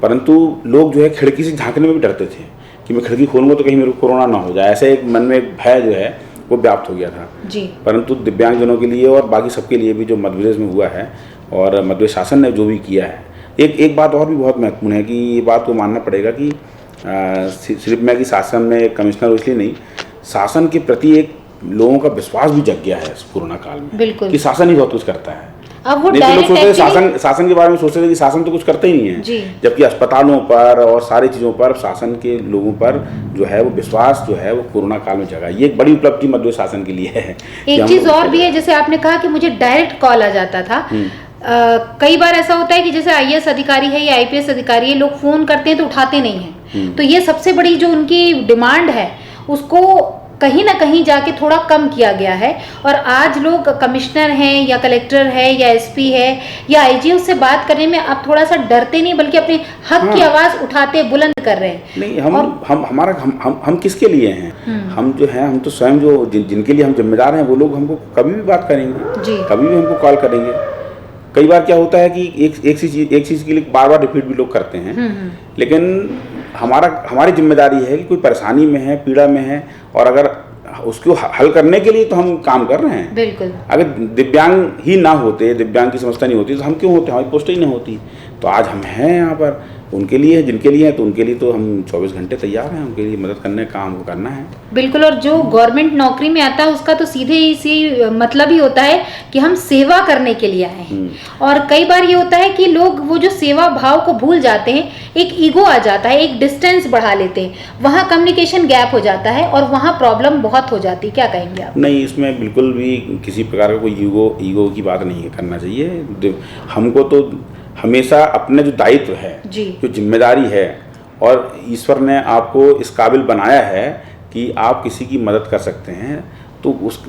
परंतु लोग जो है खिड़की से झांकने में भी डरते थे कि मैं खिड़की खोलूँगा तो कहीं मेरे को कोरोना ना हो जाए, ऐसे एक मन में एक भय जो है वो व्याप्त हो गया था जी। परंतु दिव्यांगजनों के लिए और बाकी सबके लिए भी जो मध्य प्रदेश में हुआ है और मध्य प्रदेश शासन ने जो भी किया है, एक बात और भी बहुत महत्वपूर्ण है कि ये बात को मानना पड़ेगा कि सिर्फ मैं कि शासन में कमिश्नर इसलिए नहीं, शासन के प्रति एक लोगों का विश्वास भी जग गया है इस कोरोना काल में कि शासन ही बहुत कुछ करता है। अब वो नहीं तो लोग सोचते हैं शासन के बारे में सोचते थे कि शासन तो कुछ करते ही नहीं है, जबकि अस्पतालों पर और सारी चीज़ों पर शासन के लोगों पर जो है वो विश्वास जो है वो कोरोना काल में जगा। ये एक बड़ी उपलब्धि मध्य शासन के लिए है। एक चीज़ और भी है, जैसे आपने कहा कि मुझे डायरेक्ट कॉल आ जाता था। कई बार ऐसा होता है कि जैसे IAS अधिकारी है या IPS अधिकारी है, लोग फ़ोन करते हैं तो उठाते नहीं हैं, तो ये सबसे बड़ी जो उनकी डिमांड है उसको कहीं ना कहीं जाके थोड़ा कम किया गया है। और आज लोग कमिश्नर हैं या कलेक्टर है या एसपी है या आईजी से बात करने में अब थोड़ा सा डरते नहीं, बल्कि अपने हक की आवाज उठाते बुलंद कर रहे हैं। नहीं, हम किसके लिए हैं? हम जो हैं, हम तो स्वयं जो जिनके लिए हम जिम्मेदार हैं वो लोग हमको कभी भी बात करेंगे जी, कभी भी हमको कॉल करेंगे। कई बार क्या होता है कि एक चीज के लिए बार बार रिपीट भी लोग करते हैं, लेकिन हमारी जिम्मेदारी है कि कोई परेशानी में है, पीड़ा में है, और अगर उसको हल करने के लिए तो हम काम कर रहे हैं। बिल्कुल। अगर दिव्यांग ही ना होते, दिव्यांग की समस्या नहीं होती तो हम क्यों होते, हमारी पोस्ट ही नहीं होती। तो आज हम हैं यहाँ पर उनके लिए, जिनके लिए है, तो उनके लिए तो हम 24 घंटे तैयार हैं, उनके लिए मदद करने का काम करना है। बिल्कुल। और जो गवर्नमेंट नौकरी में आता है उसका तो सीधे सी मतलब ही होता है कि हम सेवा करने के लिए आए हैं। और कई बार ये होता है कि लोग वो जो सेवा भाव को भूल जाते हैं, एक ईगो आ जाता है, एक डिस्टेंस बढ़ा लेते हैं, वहाँ कम्युनिकेशन गैप हो जाता है और वहाँ प्रॉब्लम बहुत हो जाती है। क्या कहेंगे आप? नहीं, इसमें बिल्कुल भी किसी प्रकार का कोई ईगो की बात नहीं करना चाहिए। हमको तो हमेशा अपने जो दायित्व है, जो जिम्मेदारी है, और ईश्वर ने आपको इस काबिल बनाया है कि आप किसी की मदद कर सकते हैं, तो उस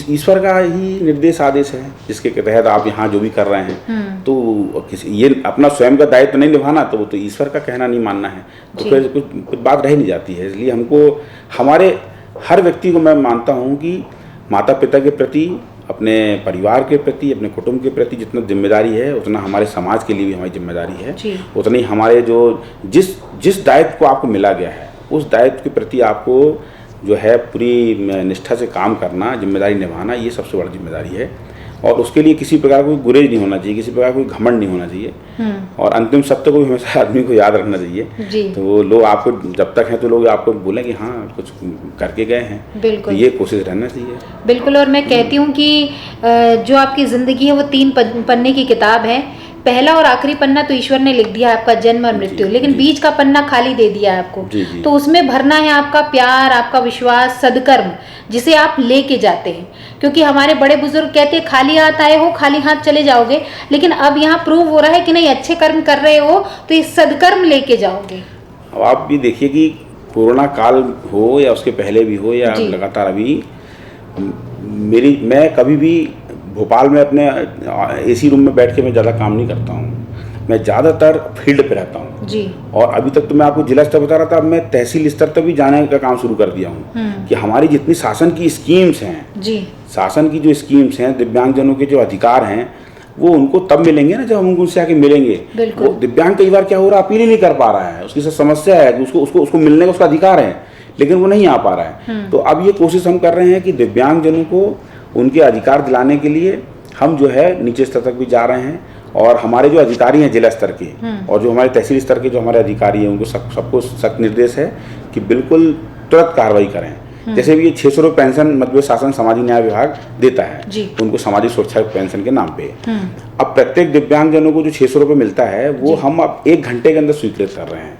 ईश्वर का ही निर्देश आदेश है जिसके तहत आप यहाँ जो भी कर रहे हैं। तो ये अपना स्वयं का दायित्व नहीं निभाना, तो वो तो ईश्वर का कहना नहीं मानना है, तो फिर कुछ बात रह नहीं जाती है। इसलिए हमको, हमारे हर व्यक्ति को मैं मानता हूँ कि माता पिता के प्रति, अपने परिवार के प्रति, अपने कुटुंब के प्रति जितना जिम्मेदारी है, उतना हमारे समाज के लिए भी हमारी जिम्मेदारी है। उतनी हमारे जो जिस दायित्व को आपको मिला गया है, उस दायित्व के प्रति आपको जो है पूरी निष्ठा से काम करना, जिम्मेदारी निभाना, ये सबसे बड़ी जिम्मेदारी है। और उसके लिए किसी प्रकार कोई गुरेज नहीं होना चाहिए, किसी प्रकार कोई घमंड नहीं होना चाहिए, और अंतिम सत्य को भी हमेशा आदमी को याद रखना चाहिए। तो वो लोग आपको जब तक हैं तो लोग आपको बोलें कि हाँ कुछ करके गए हैं, बिल्कुल, तो ये कोशिश रहना चाहिए। बिल्कुल। और मैं कहती हूँ कि जो आपकी ज़िंदगी है वो 3 पन्ने की किताब है। पहला और आखिरी पन्ना तो ईश्वर ने लिख दिया, आपका जन्म और मृत्यु, लेकिन बीच का पन्ना खाली दे दिया है आपको। तो उसमें भरना है आपका प्यार, आपका विश्वास, सद्कर्म, जिसे आप लेके जाते हैं। क्योंकि हमारे बड़े बुजुर्ग कहते हैं खाली हाथ आए हो खाली हाथ चले जाओगे, लेकिन अब यहाँ प्रूव हो रहा है कि नहीं, अच्छे कर्म कर रहे हो तो ये सद्कर्म लेके जाओगे। अब आप भी देखिए कि कोरोना काल हो या उसके पहले भी हो या लगातार अभी, मैं कभी भी भोपाल में अपने एसी रूम में बैठ के मैं ज़्यादा काम नहीं करता हूँ, मैं ज़्यादातर फील्ड पे रहता हूँ जी। और अभी तक तो मैं आपको जिला स्तर बता रहा था, अब मैं तहसील स्तर तक भी जाने का काम शुरू कर दिया हूँ कि हमारी जितनी शासन की स्कीम्स हैं जी, शासन की जो स्कीम्स हैं, दिव्यांगजनों के जो अधिकार हैं, वो उनको तब मिलेंगे ना जब हम उनसे आके मिलेंगे। वो दिव्यांग कई बार क्या हो रहा है, अपील ही नहीं कर पा रहा है, उसकी समस्या है कि उसको मिलने का उसका अधिकार है, लेकिन वो नहीं आ पा रहा है। तो अब ये कोशिश हम कर रहे हैं कि दिव्यांगजनों को उनके अधिकार दिलाने के लिए हम जो है नीचे स्तर तक भी जा रहे हैं, और हमारे जो अधिकारी हैं जिला स्तर के और जो हमारे तहसील स्तर के जो हमारे अधिकारी हैं, उनको सबको सख्त निर्देश है कि बिल्कुल तुरंत कार्रवाई करें। जैसे भी ये 600 रुपये पेंशन मध्य प्रदेश शासन सामाजिक न्याय विभाग देता है उनको सामाजिक सुरक्षा पेंशन के नाम पे। अब प्रत्येक दिव्यांगजनों को जो 600 रुपये मिलता है वो हम अब 1 घंटे के अंदर स्वीकृत कर रहे हैं,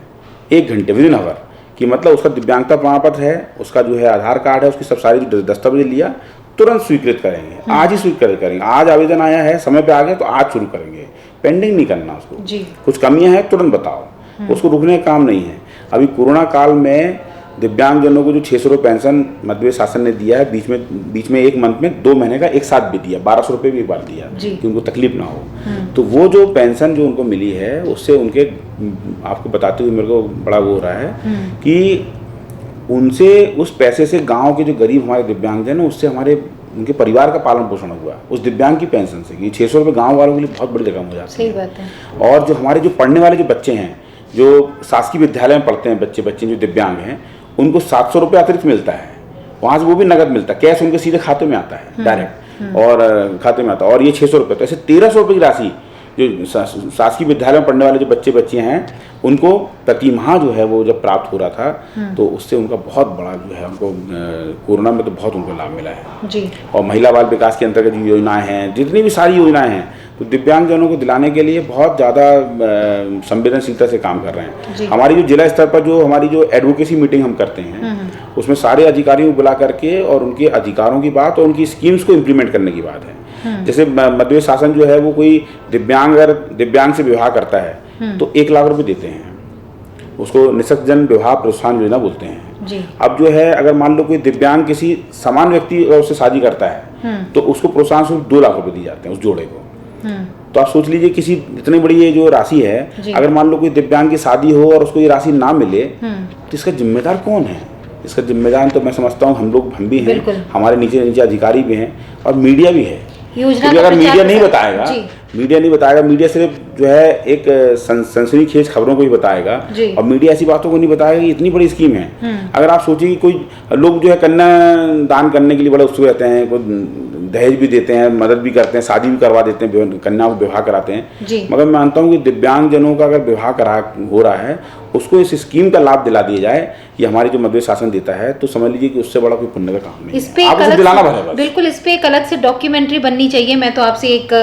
1 घंटे विदिन आवर, कि मतलब उसका दिव्यांगता प्रमाण पत्र है, उसका जो है आधार कार्ड है, उसकी सब सारी जो दस्तावेज लिया, तुरंत स्वीकृत करेंगे, आज ही स्वीकृत करेंगे। आज आवेदन आया है, समय पे आ गया तो आज शुरू करेंगे, पेंडिंग नहीं करना उसको जी। कुछ कमियां हैं तुरंत बताओ, उसको रुकने का काम नहीं है। अभी कोरोना काल में दिव्यांगजनों को जो 600 रुपये पेंशन मध्य प्रदेश शासन ने दिया है, बीच में 1 मंथ में 2 महीने का एक साथ भी दिया, 1200 रुपये भी एक बार दिया कि उनको तकलीफ ना हो। तो वो जो पेंशन जो उनको मिली है उससे उनके, आपको बताते हुए मेरे को बड़ा वो हो रहा है कि उनसे उस पैसे से गांव के जो गरीब हमारे दिव्यांगजन हैं, उससे हमारे उनके परिवार का पालन पोषण हुआ उस दिव्यांग की पेंशन से। कि 600 रुपये गाँव वालों के लिए बहुत बड़ी रकम हो जाती है। सही बात है। और जो हमारे जो पढ़ने वाले जो बच्चे हैं, जो शासकीय विद्यालय में पढ़ते हैं बच्चे जो दिव्यांग हैं, उनको 700 रुपये अतिरिक्त मिलता है, वहाँ से वो भी नगद मिलता है, कैश उनके सीधे खाते में आता है डायरेक्ट, और खाते में आता है। और ये 600 रुपये, तो ऐसे 1300 रुपये की राशि जो शासकीय विद्यालय में पढ़ने वाले जो बच्चे हैं उनको प्रति माह जो है वो जब प्राप्त हो रहा था, तो उससे उनका बहुत बड़ा जो है उनको कोरोना में तो बहुत उनको लाभ मिला है जी। और महिला बाल विकास के अंतर्गत जो योजनाएं हैं, जितनी भी सारी योजनाएं हैं, तो दिव्यांगजनों को दिलाने के लिए बहुत ज़्यादा संवेदनशीलता से काम कर रहे हैं। हमारी जो जिला स्तर पर जो हमारी जो एडवोकेसी मीटिंग हम करते हैं, उसमें सारे अधिकारियों को बुला करके और उनके अधिकारों की बात और उनकी स्कीम्स को इम्प्लीमेंट करने की बात है। जैसे मध्य प्रदेश शासन जो है वो कोई दिव्यांग से विवाह करता है तो 1 लाख रुपए देते हैं, उसको निःशक्तजन विवाह प्रोत्साहन योजना बोलते हैं। जी। अब जो है अगर मान लो कोई दिव्यांग किसी समान व्यक्ति अगर उससे शादी करता है तो उसको प्रोत्साहन स्वरूप 2 लाख रुपए दिए जाते हैं उस जोड़े को। तो आप सोच लीजिए किसी इतनी बड़ी ये जो राशि है, अगर मान लो कोई दिव्यांग की शादी हो और उसको ये राशि ना मिले तो इसका जिम्मेदार कौन है? इसका जिम्मेदार तो मैं समझता हूँ हम भी हैं, हमारे नीचे अधिकारी भी हैं और मीडिया भी है। क्योंकि अगर मीडिया नहीं बताएगा, मीडिया सिर्फ जो है एक सनसनीखेज खबरों को ही बताएगा और मीडिया ऐसी बातों को नहीं बताएगा कि इतनी बड़ी स्कीम है। अगर आप सोचिए कि कोई लोग जो है कन्या दान करने के लिए बड़े उत्सुक रहते हैं, कोई दहेज भी देते हैं, मदद भी करते हैं, शादी भी करवा देते हैं, कन्याओं को विवाह कराते हैं, मगर मैं मानता हूँ कि दिव्यांग जनों का अगर विवाह हो रहा है उसको इस स्कीम का लाभ दिला दिया जाए, ये हमारी जो मध्य शासन देता है, तो समझ लीजिए कि उससे बड़ा कोई पुण्य का काम नहीं है। आप उसे दिलाना भरेगा। बिल्कुल, इस पे एक अलग से डॉक्यूमेंट्री बननी चाहिए। मैं तो आपसे एक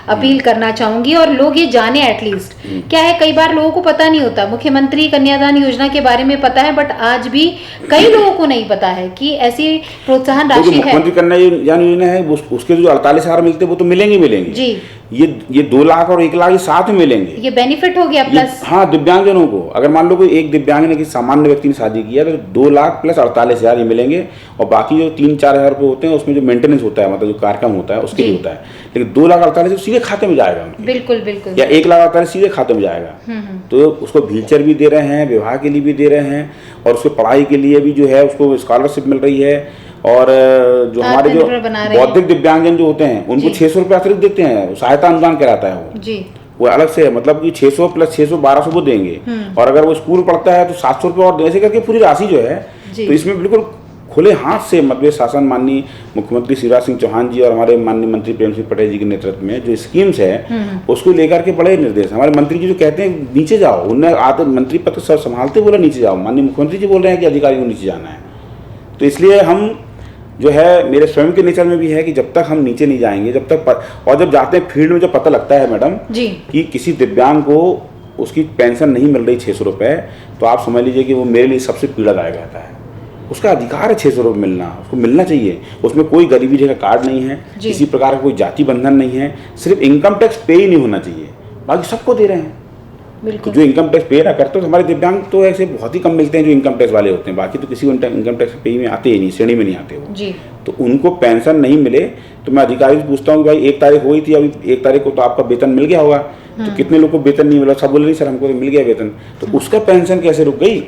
अपील करना चाहूंगी और लोग ये जाने एटलीस्ट। क्या है, कई बार लोगों को पता नहीं होता, मुख्यमंत्री कन्यादान योजना के बारे में पता है बट आज भी कई लोगों को नहीं पता है कि ऐसी प्रोत्साहन राशि है। मुख्यमंत्री कन्यादान योजना है, उसके जो 48,000 मिलते हैं वो तो मिलेंगे जी। ये 2 लाख और 1 लाख ये साथ में मिलेंगे। ये बेनिफिट हो गया प्लस। हाँ, दिव्यांगजनों को अगर मान लो कोई एक दिव्यांग ने किसी सामान्य व्यक्ति ने शादी किया तो 2 लाख प्लस 48,000 ये मिलेंगे और बाकी जो 3-4 हज़ार रुपये होते हैं उसमें जो मेंटेनेंस होता है, मतलब जो कार्यक्रम होता है उसके लिए होता है, लेकिन 2 लाख 48 सीधे खाते में जाएगा उनके। बिल्कुल, या 1 लाख 48 सीधे खाते में जाएगा। तो उसको व्हीलचेयर भी दे रहे हैं, विवाह के लिए भी दे रहे हैं और उसको पढ़ाई के लिए भी जो है उसको स्कॉलरशिप मिल रही है। और जो हमारे जो बौद्धिक दिव्यांगजन जो होते हैं उनको 600 रुपये अतिरिक्त देते हैं, सहायता अनुदान कहलाता है वो अलग से, मतलब कि 600 प्लस 600 1200 वो देंगे। और अगर वो स्कूल पढ़ता है तो 700 रुपये और ऐसे करके पूरी राशि जो है, तो इसमें बिल्कुल खुले हाथ से मध्य शासन माननीय मुख्यमंत्री शिवराज सिंह चौहान जी और हमारे माननीय मंत्री प्रेम सिंह पटेल जी के नेतृत्व में जो स्कीम्स है उसको लेकर के बड़े निर्देश। हमारे मंत्री जी जो कहते हैं नीचे जाओ, उन्हें आते मंत्री पद सब संभालते बोला नीचे जाओ, माननीय मुख्यमंत्री जी बोल रहे हैं कि अधिकारियों को नीचे जाना है। तो इसलिए हम जो है, मेरे स्वयं के नेचर में भी है कि जब तक हम नीचे नहीं जाएंगे, जब तक और जब जाते हैं फील्ड में जब पता लगता है मैडम कि किसी दिव्यांग को उसकी पेंशन नहीं मिल रही 600 रुपये, तो आप समझ लीजिए कि वो मेरे लिए सबसे पीड़ादायक रहता है। उसका अधिकार है 600 रुपये मिलना, उसको मिलना चाहिए। उसमें कोई गरीबी रेखा कार्ड नहीं है, किसी प्रकार का कोई जाति बंधन नहीं है, सिर्फ इनकम टैक्स पे ही नहीं होना चाहिए, बाकी सबको दे रहे हैं। तो जो इनकम टैक्स पे ना करते हो तो हमारे दिव्यांग तो ऐसे बहुत ही कम मिलते हैं जो इनकम टैक्स वाले होते हैं, बाकी तो किसी को इनकम टैक्स पे में आते ही नहीं, श्रेणी में नहीं आते वो जी। तो उनको पेंशन नहीं मिले तो मैं अधिकारी से पूछता हूँ कि भाई 1 तारीख हुई थी, अभी 1 तारीख को तो आपका वेतन मिल गया होगा, तो कितने लोग को वेतन नहीं मिला? सब बोले नहीं सर हमको तो मिल गया वेतन। तो उसका पेंशन कैसे रुक गई?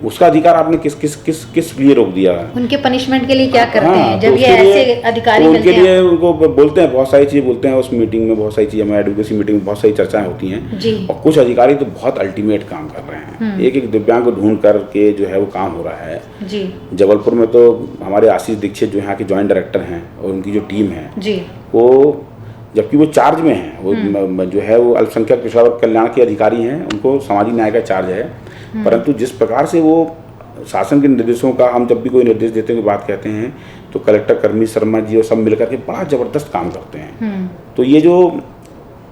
उसका अधिकार आपने किस लिए रोक दिया? उनके पनिशमेंट के लिए क्या करते हैं जब ये ऐसे अधिकारी तो उनके लिए उनको बोलते हैं, बहुत सारी चीजें बोलते हैं उस मीटिंग में, बहुत सारी चीजें हमारे एडवोकेसी मीटिंग में बहुत सारी चर्चाएं होती हैं और कुछ अधिकारी तो बहुत अल्टीमेट काम कर रहे हैं। एक दिव्यांग को ढूंढ करके जो है वो काम हो रहा है जी। जबलपुर में तो हमारे आशीष दीक्षित जो यहाँ के ज्वाइंट डायरेक्टर हैं और उनकी जो टीम है जी, वो जबकि वो चार्ज में हैं, वो जो है वो अल्पसंख्यक पिछड़ा वर्ग कल्याण के अधिकारी हैं, उनको सामाजिक न्याय का चार्ज है, परंतु जिस प्रकार से वो शासन के निर्देशों का, हम जब भी कोई निर्देश देते हैं बात कहते हैं तो कलेक्टर कर्मी शर्मा जी और सब मिलकर के बड़ा जबरदस्त काम करते हैं। तो ये जो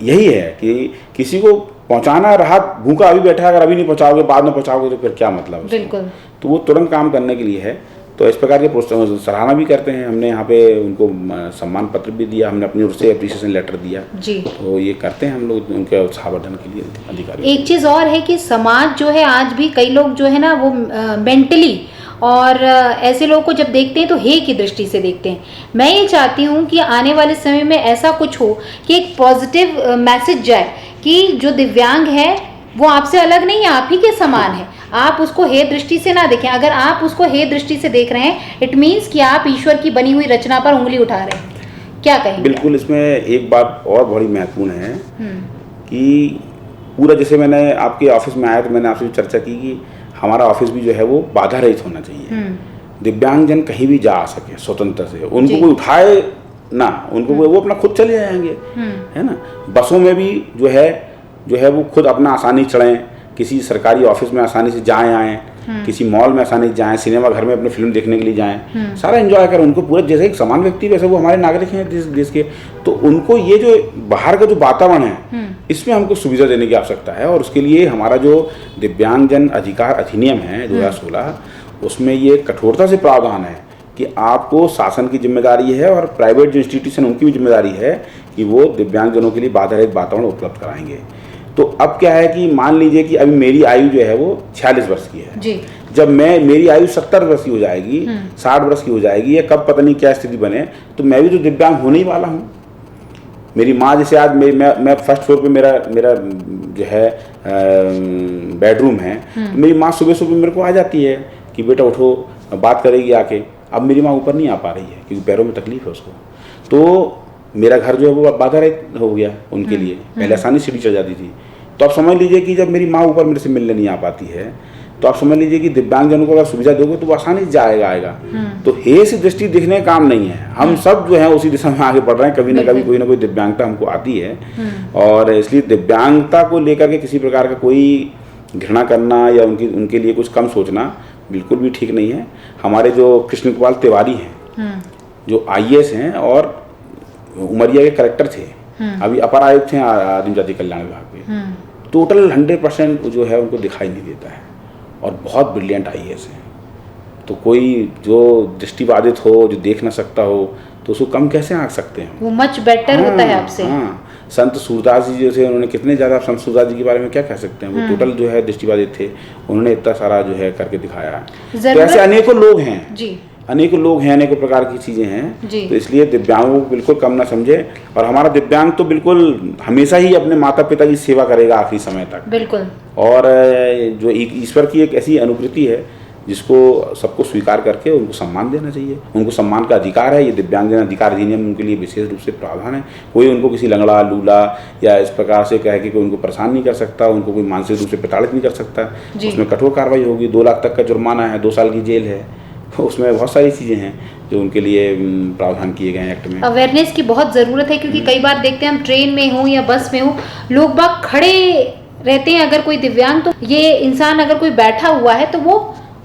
यही है कि किसी को पहुंचाना, राहत भूखा अभी बैठा है, अगर अभी नहीं पहुंचाओगे बाद में पहुंचाओगे तो फिर क्या मतलब? बिल्कुल। तो वो तुरंत काम करने के लिए है। तो इस प्रकार के सराहना भी करते हैं। हमने यहाँ पे उनको सम्मान पत्र भी दिया, हमने अपनी ओर से अप्रिसिएशन लेटर दिया जी। तो ये करते हैं हम लोग उनके उत्साहवर्धन के लिए अधिकारी। एक चीज़ और है कि समाज जो है आज भी कई लोग जो है ना वो मेंटली और ऐसे लोगों को जब देखते हैं तो हे की दृष्टि से देखते हैं। मैं ये चाहती हूँ कि आने वाले समय में ऐसा कुछ हो कि एक पॉजिटिव मैसेज जाए कि जो दिव्यांग है वो आपसे अलग नहीं है, आप ही के समान है। आप उसको हे दृष्टि से ना देखें। अगर आप उसको हे दृष्टि से देख रहे हैं, इट मीन्स कि आप ईश्वर की बनी हुई रचना पर उंगली उठा रहे हैं। क्या कहेंगे? बिल्कुल। इसमें एक बात और बड़ी महत्वपूर्ण है कि पूरा, जैसे मैंने आपके ऑफिस में आया तो मैंने आपसे चर्चा की कि हमारा ऑफिस भी जो है वो बाधा रहित होना चाहिए। दिव्यांगजन कहीं भी जा आ सके स्वतंत्र से, उनको कोई उठाए ना, उनको वो अपना खुद चले जाएंगे, है ना। बसों में भी जो है वो खुद अपना आसानी चढ़ें, किसी सरकारी ऑफिस में आसानी से जाएं आएँ, किसी मॉल में आसानी से जाएं, सिनेमा घर में अपने फिल्म देखने के लिए जाएं, सारा एंजॉय करें। उनको पूरा जैसे एक समान व्यक्ति वैसे वो हमारे नागरिक हैं देश के। तो उनको ये जो बाहर का जो वातावरण है इसमें हमको सुविधा देने की आवश्यकता है और उसके लिए हमारा जो दिव्यांगजन अधिकार अधिनियम है 2016 उसमें ये कठोरता से प्रावधान है कि आपको शासन की जिम्मेदारी है और प्राइवेट जो इंस्टीट्यूशन उनकी भी जिम्मेदारी है कि वो दिव्यांगजनों के लिए बाधा रहित वातावरण उपलब्ध कराएंगे। तो अब क्या है कि मान लीजिए कि अभी मेरी आयु जो है वो 46 वर्ष की है जी। जब मेरी आयु 70 वर्ष की हो जाएगी, 60 वर्ष की हो जाएगी, या कब पता नहीं क्या स्थिति बने, तो मैं भी तो दिव्यांग होने ही वाला हूँ। मेरी माँ जैसे आज मैं फर्स्ट फ्लोर पे मेरा जो है बेडरूम है, तो मेरी माँ सुबह सुबह मेरे को आ जाती है कि बेटा उठो, बात करेगी आके। अब मेरी माँ ऊपर नहीं आ पा रही है क्योंकि पैरों में तकलीफ है उसको, तो मेरा घर जो है वो बाधा रहित हो गया उनके लिए। पहले आसानी सीढ़ी चढ़ जाती थी, तो आप समझ लीजिए कि जब मेरी माँ ऊपर मेरे से मिलने नहीं आ पाती है, तो आप समझ लीजिए कि दिव्यांगजनों को अगर सुविधा दोगे तो वो आसानी से आएगा। तो हे से दृष्टि दिखने का काम नहीं है, हम सब जो है उसी दिशा में आगे बढ़ रहे हैं। कभी ना कभी कोई ना कोई दिव्यांगता हमको आती है, और इसलिए दिव्यांगता को लेकर के किसी प्रकार का कोई घृणा करना या उनके लिए कुछ कम सोचना बिल्कुल भी ठीक नहीं है। हमारे जो कृष्ण कुमार तिवारी हैं, जो IAS हैं और उमरिया के कलेक्टर थे, अभी अपर आयुक्त थे आदिम जाति कल्याण विभाग के, टोटल 100% जो है उनको दिखाई नहीं देता है, और बहुत ब्रिलियंट IAS हैं। तो कोई जो दृष्टिबाधित हो, जो देख ना सकता हो, तो उसको कम कैसे आंक सकते हैं? वो मच बेटर होता है आपसे। हाँ, संत सूरदास जी जो थे, उन्होंने कितने ज़्यादा, संत सूरदास जी के बारे में क्या कह सकते हैं, वो टोटल जो है दृष्टिबाधित थे, उन्होंने इतना सारा जो है करके दिखाया है। तो ऐसे अनेकों लोग हैं जी, अनेकों लोग हैं, अनेकों प्रकार की चीज़ें हैं। तो इसलिए दिव्यांगों को बिल्कुल कम ना समझे, और हमारा दिव्यांग तो बिल्कुल हमेशा ही अपने माता पिता की सेवा करेगा आखिरी समय तक। बिल्कुल। और जो ईश्वर की एक ऐसी अनुकृति है जिसको सबको स्वीकार करके उनको सम्मान देना चाहिए। उनको सम्मान का अधिकार है, ये दिव्यांगजन अधिकार अधिनियम उनके लिए विशेष रूप से प्रावधान है। कोई उनको किसी लंगड़ा लूला या इस प्रकार से कहे कि कोई उनको परेशान नहीं कर सकता, उनको कोई मानसिक रूप से प्रताड़ित नहीं कर सकता। उसमें कठोर कार्रवाई होगी, 2 लाख तक का जुर्माना है, 2 साल की जेल है, उसमें बहुत सारी चीज़ें हैं जो उनके लिए प्रावधान किए गए हैं एक्ट में। अवेयरनेस की बहुत ज़रूरत है, क्योंकि कई बार देखते हैं हम ट्रेन में हो या बस में हो, लोग बाग खड़े रहते हैं। अगर कोई दिव्यांग, तो ये इंसान अगर कोई बैठा हुआ है तो वो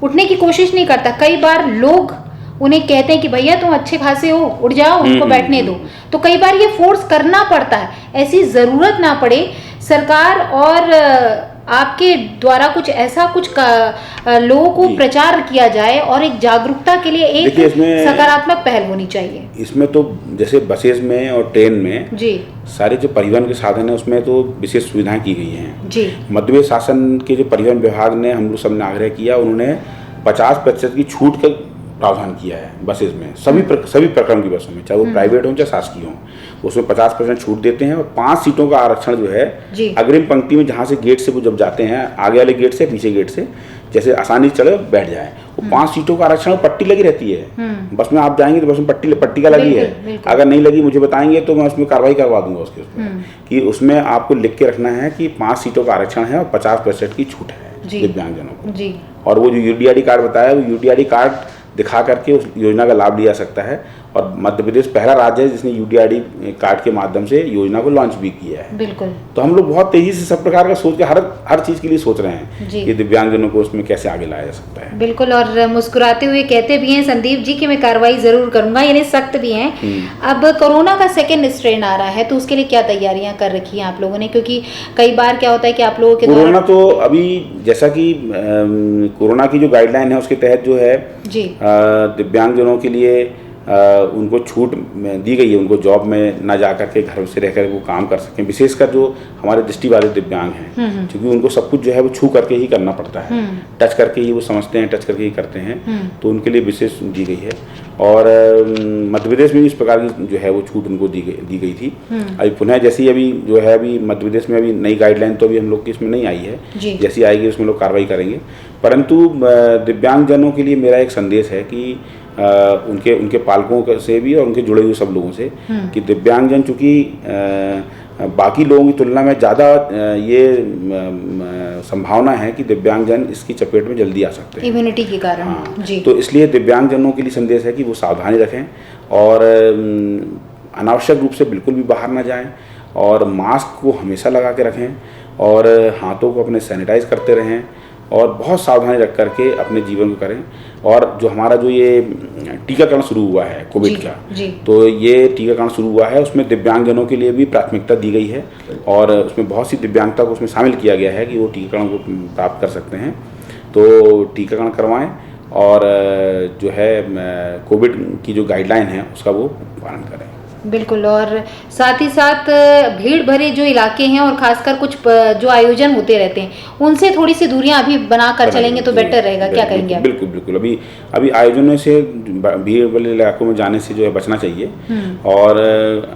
उठने की कोशिश नहीं करता। कई बार लोग उन्हें कहते हैं कि भैया तुम अच्छे खासे हो, उठ जाओ, उनको बैठने दो। तो कई बार ये फोर्स करना पड़ता है। ऐसी ज़रूरत ना पड़े, सरकार और आपके द्वारा कुछ ऐसा लोगों को प्रचार किया जाए, और एक जागरूकता के लिए एक सकारात्मक पहल होनी चाहिए। इसमें तो जैसे बसेस में और ट्रेन में जी, सारे जो परिवहन के साधन है उसमें तो विशेष सुविधाएं की गई हैं जी। मध्य प्रदेश शासन के जो परिवहन विभाग ने, हम लोग सबने आग्रह किया, उन्होंने 50% की छूट का प्रावधान किया है बसेस में, सभी प्रकरण की बसों में, चाहे वो प्राइवेट हो चाहे शासकीय हो, उसमें 50% छूट देते हैं। और 5 सीटों का आरक्षण जो है अग्रिम पंक्ति में, जहाँ से गेट से वो जब जाते हैं, आगे वाले गेट से पीछे गेट से, जैसे आसानी से चले बैठ जाए, वो 5 सीटों का आरक्षण, पट्टी लगी रहती है बस में। आप जाएंगे तो बस में पट्टी का लगी है, अगर नहीं लगी मुझे बताएंगे तो मैं उसमें कार्रवाई करवा दूंगा उसके उसमें, कि उसमें आपको लिख के रखना है कि 5 सीटों का आरक्षण है और 50% की छूट है दिव्यांगजनों को। और वो जो UDID कार्ड बताया, वो UDID कार्ड दिखा करके उस योजना का लाभ लिया सकता है। और मध्य प्रदेश पहला राज्य है जिसने UDID कार्ड के माध्यम से योजना को लॉन्च भी किया है। बिल्कुल। तो हम लोग बहुत तेजी से सब प्रकार का सोच के हर चीज के लिए सोच रहे हैं कि दिव्यांगजनों को उसमें कैसे आगे लाया जा सकता है। बिल्कुल। और मुस्कुराते हुए कहते भी हैं संदीप जी कि मैं कार्रवाई जरूर करूंगा, यानी सख्त भी हैं। अब कोरोना का सेकेंड स्ट्रेन आ रहा है, तो उसके लिए क्या तैयारियां कर रखी हैं आप लोगों ने? क्योंकि कई बार क्या होता है कि आप लोगों के कोरोना तो अभी जैसा कि कोरोना की जो गाइडलाइन है उसके तहत जो है दिव्यांगजनों के लिए उनको छूट दी गई है, उनको जॉब में ना जा करके घर से रहकर वो काम कर सकें। विशेषकर जो हमारे दृष्टिबाधित दिव्यांग हैं, क्योंकि उनको सब कुछ जो है वो छू करके ही करना पड़ता है, टच करके ही वो समझते हैं, टच करके ही करते हैं, तो उनके लिए विशेष दी गई है। और मध्य प्रदेश में भी इस प्रकार की जो है वो छूट उनको दी गई थी। अभी पुनः जैसी अभी जो है अभी मध्य प्रदेश में अभी नई गाइडलाइन तो अभी हम लोग की इसमें नहीं आई है, जैसी आएगी उसमें लोग कार्रवाई करेंगे। परंतु दिव्यांगजनों के लिए मेरा एक संदेश है कि उनके पालकों से भी और उनके जुड़े हुए सब लोगों से, कि दिव्यांगजन चूँकि बाकी लोगों की तुलना में ज़्यादा ये संभावना है कि दिव्यांगजन इसकी चपेट में जल्दी आ सकते हैं इम्यूनिटी के कारण। हाँ, जी। तो इसलिए दिव्यांगजनों के लिए संदेश है कि वो सावधानी रखें और अनावश्यक रूप से बिल्कुल भी बाहर ना जाएं, और मास्क को हमेशा लगा के रखें, और हाथों को अपने सैनिटाइज करते रहें, और बहुत सावधानी रख करके अपने जीवन को करें। और जो हमारा जो ये टीकाकरण शुरू हुआ है कोविड का, तो ये टीकाकरण शुरू हुआ है, उसमें दिव्यांगजनों के लिए भी प्राथमिकता दी गई है, और उसमें बहुत सी दिव्यांगता को उसमें शामिल किया गया है कि वो टीकाकरण को प्राप्त कर सकते हैं। तो टीकाकरण करवाएं, और जो है कोविड की जो गाइडलाइन है उसका वो पालन करें। बिल्कुल। और साथ ही साथ भीड़ भरे जो इलाके हैं और खासकर कुछ जो आयोजन होते रहते हैं उनसे थोड़ी सी दूरियां अभी बनाकर चलेंगे तो बेटर रहेगा, क्या कहेंगे आप? बिल्कुल बिल्कुल। अभी आयोजनों से भीड़ वाले इलाकों में जाने से जो है बचना चाहिए। और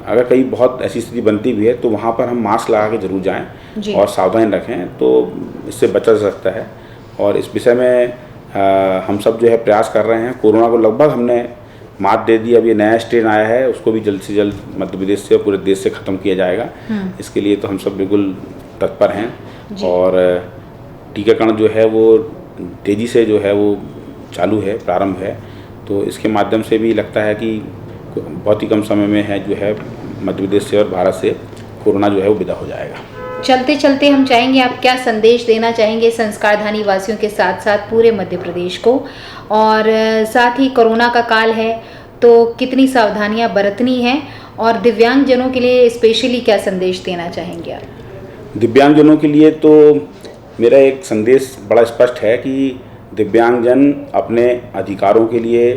अगर कहीं बहुत ऐसी स्थिति बनती भी है तो वहाँ पर हम मास्क लगा के जरूर जाएं और सावधानी रखें, तो इससे बचा जा सकता है। और इस विषय में हम सब जो है प्रयास कर रहे हैं। कोरोना को लगभग हमने मात दे दी। अब ये नया स्ट्रेन आया है, उसको भी जल्द से जल्द मध्य प्रदेश से और पूरे देश से ख़त्म किया जाएगा। इसके लिए तो हम सब बिल्कुल तत्पर हैं। और टीकाकरण जो है वो तेज़ी से जो है वो चालू है, प्रारंभ है। तो इसके माध्यम से भी लगता है कि बहुत ही कम समय में है जो है मध्य प्रदेश से और भारत से कोरोना जो है वो विदा हो जाएगा। चलते चलते हम चाहेंगे, आप क्या संदेश देना चाहेंगे संस्कारधानी वासियों के साथ साथ पूरे मध्य प्रदेश को? और साथ ही कोरोना का काल है तो कितनी सावधानियां बरतनी हैं, और दिव्यांगजनों के लिए स्पेशली क्या संदेश देना चाहेंगे आप? दिव्यांगजनों के लिए तो मेरा एक संदेश बड़ा स्पष्ट है कि दिव्यांगजन अपने अधिकारों के लिए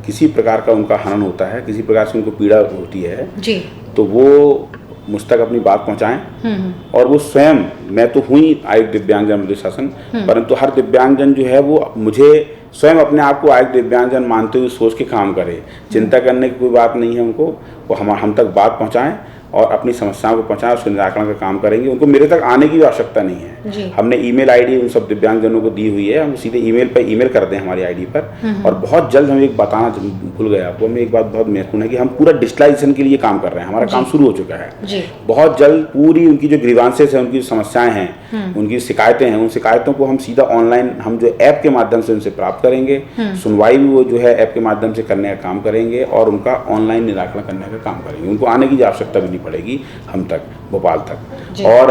किसी प्रकार का उनका हनन होता है, किसी प्रकार से उनको पीड़ा होती है जी, तो वो मुझ तक अपनी बात पहुंचाएं। और वो स्वयं, मैं तो हुई आयुक्त दिव्यांगजन मध्य शासन, परंतु हर दिव्यांगजन जो है वो मुझे स्वयं अपने आप को आयुक्त दिव्यांगजन मानते हुए सोच के काम करे। चिंता करने की कोई बात नहीं है उनको। वो हम तक बात पहुंचाएं और अपनी समस्याओं को पहुंचाएं, उसके निराकरण का काम करेंगे। उनको मेरे तक आने की आवश्यकता नहीं है। हमने ईमेल आईडी उन सब दिव्यांगजनों को दी हुई है, हम सीधे ईमेल पर ईमेल कर दें हमारी आईडी पर। और बहुत जल्द हम एक बताना भूल गए आपको, हमें एक बात बहुत महत्वपूर्ण है कि हम पूरा डिजिटलाइजेशन के लिए काम कर रहे हैं। हमारा काम शुरू हो चुका है। बहुत जल्द पूरी उनकी जो ग्रीवांसेस हैं, उनकी समस्याएं हैं, उनकी शिकायतें हैं, उन शिकायतों को हम सीधा ऑनलाइन हम जो ऐप के माध्यम से उनसे प्राप्त करेंगे। सुनवाई भी वो जो है ऐप के माध्यम से करने का काम करेंगे और उनका ऑनलाइन निराकरण करने का काम करेंगे। उनको आने की आवश्यकता भी नहीं पड़ेगी हम तक, भोपाल तक। और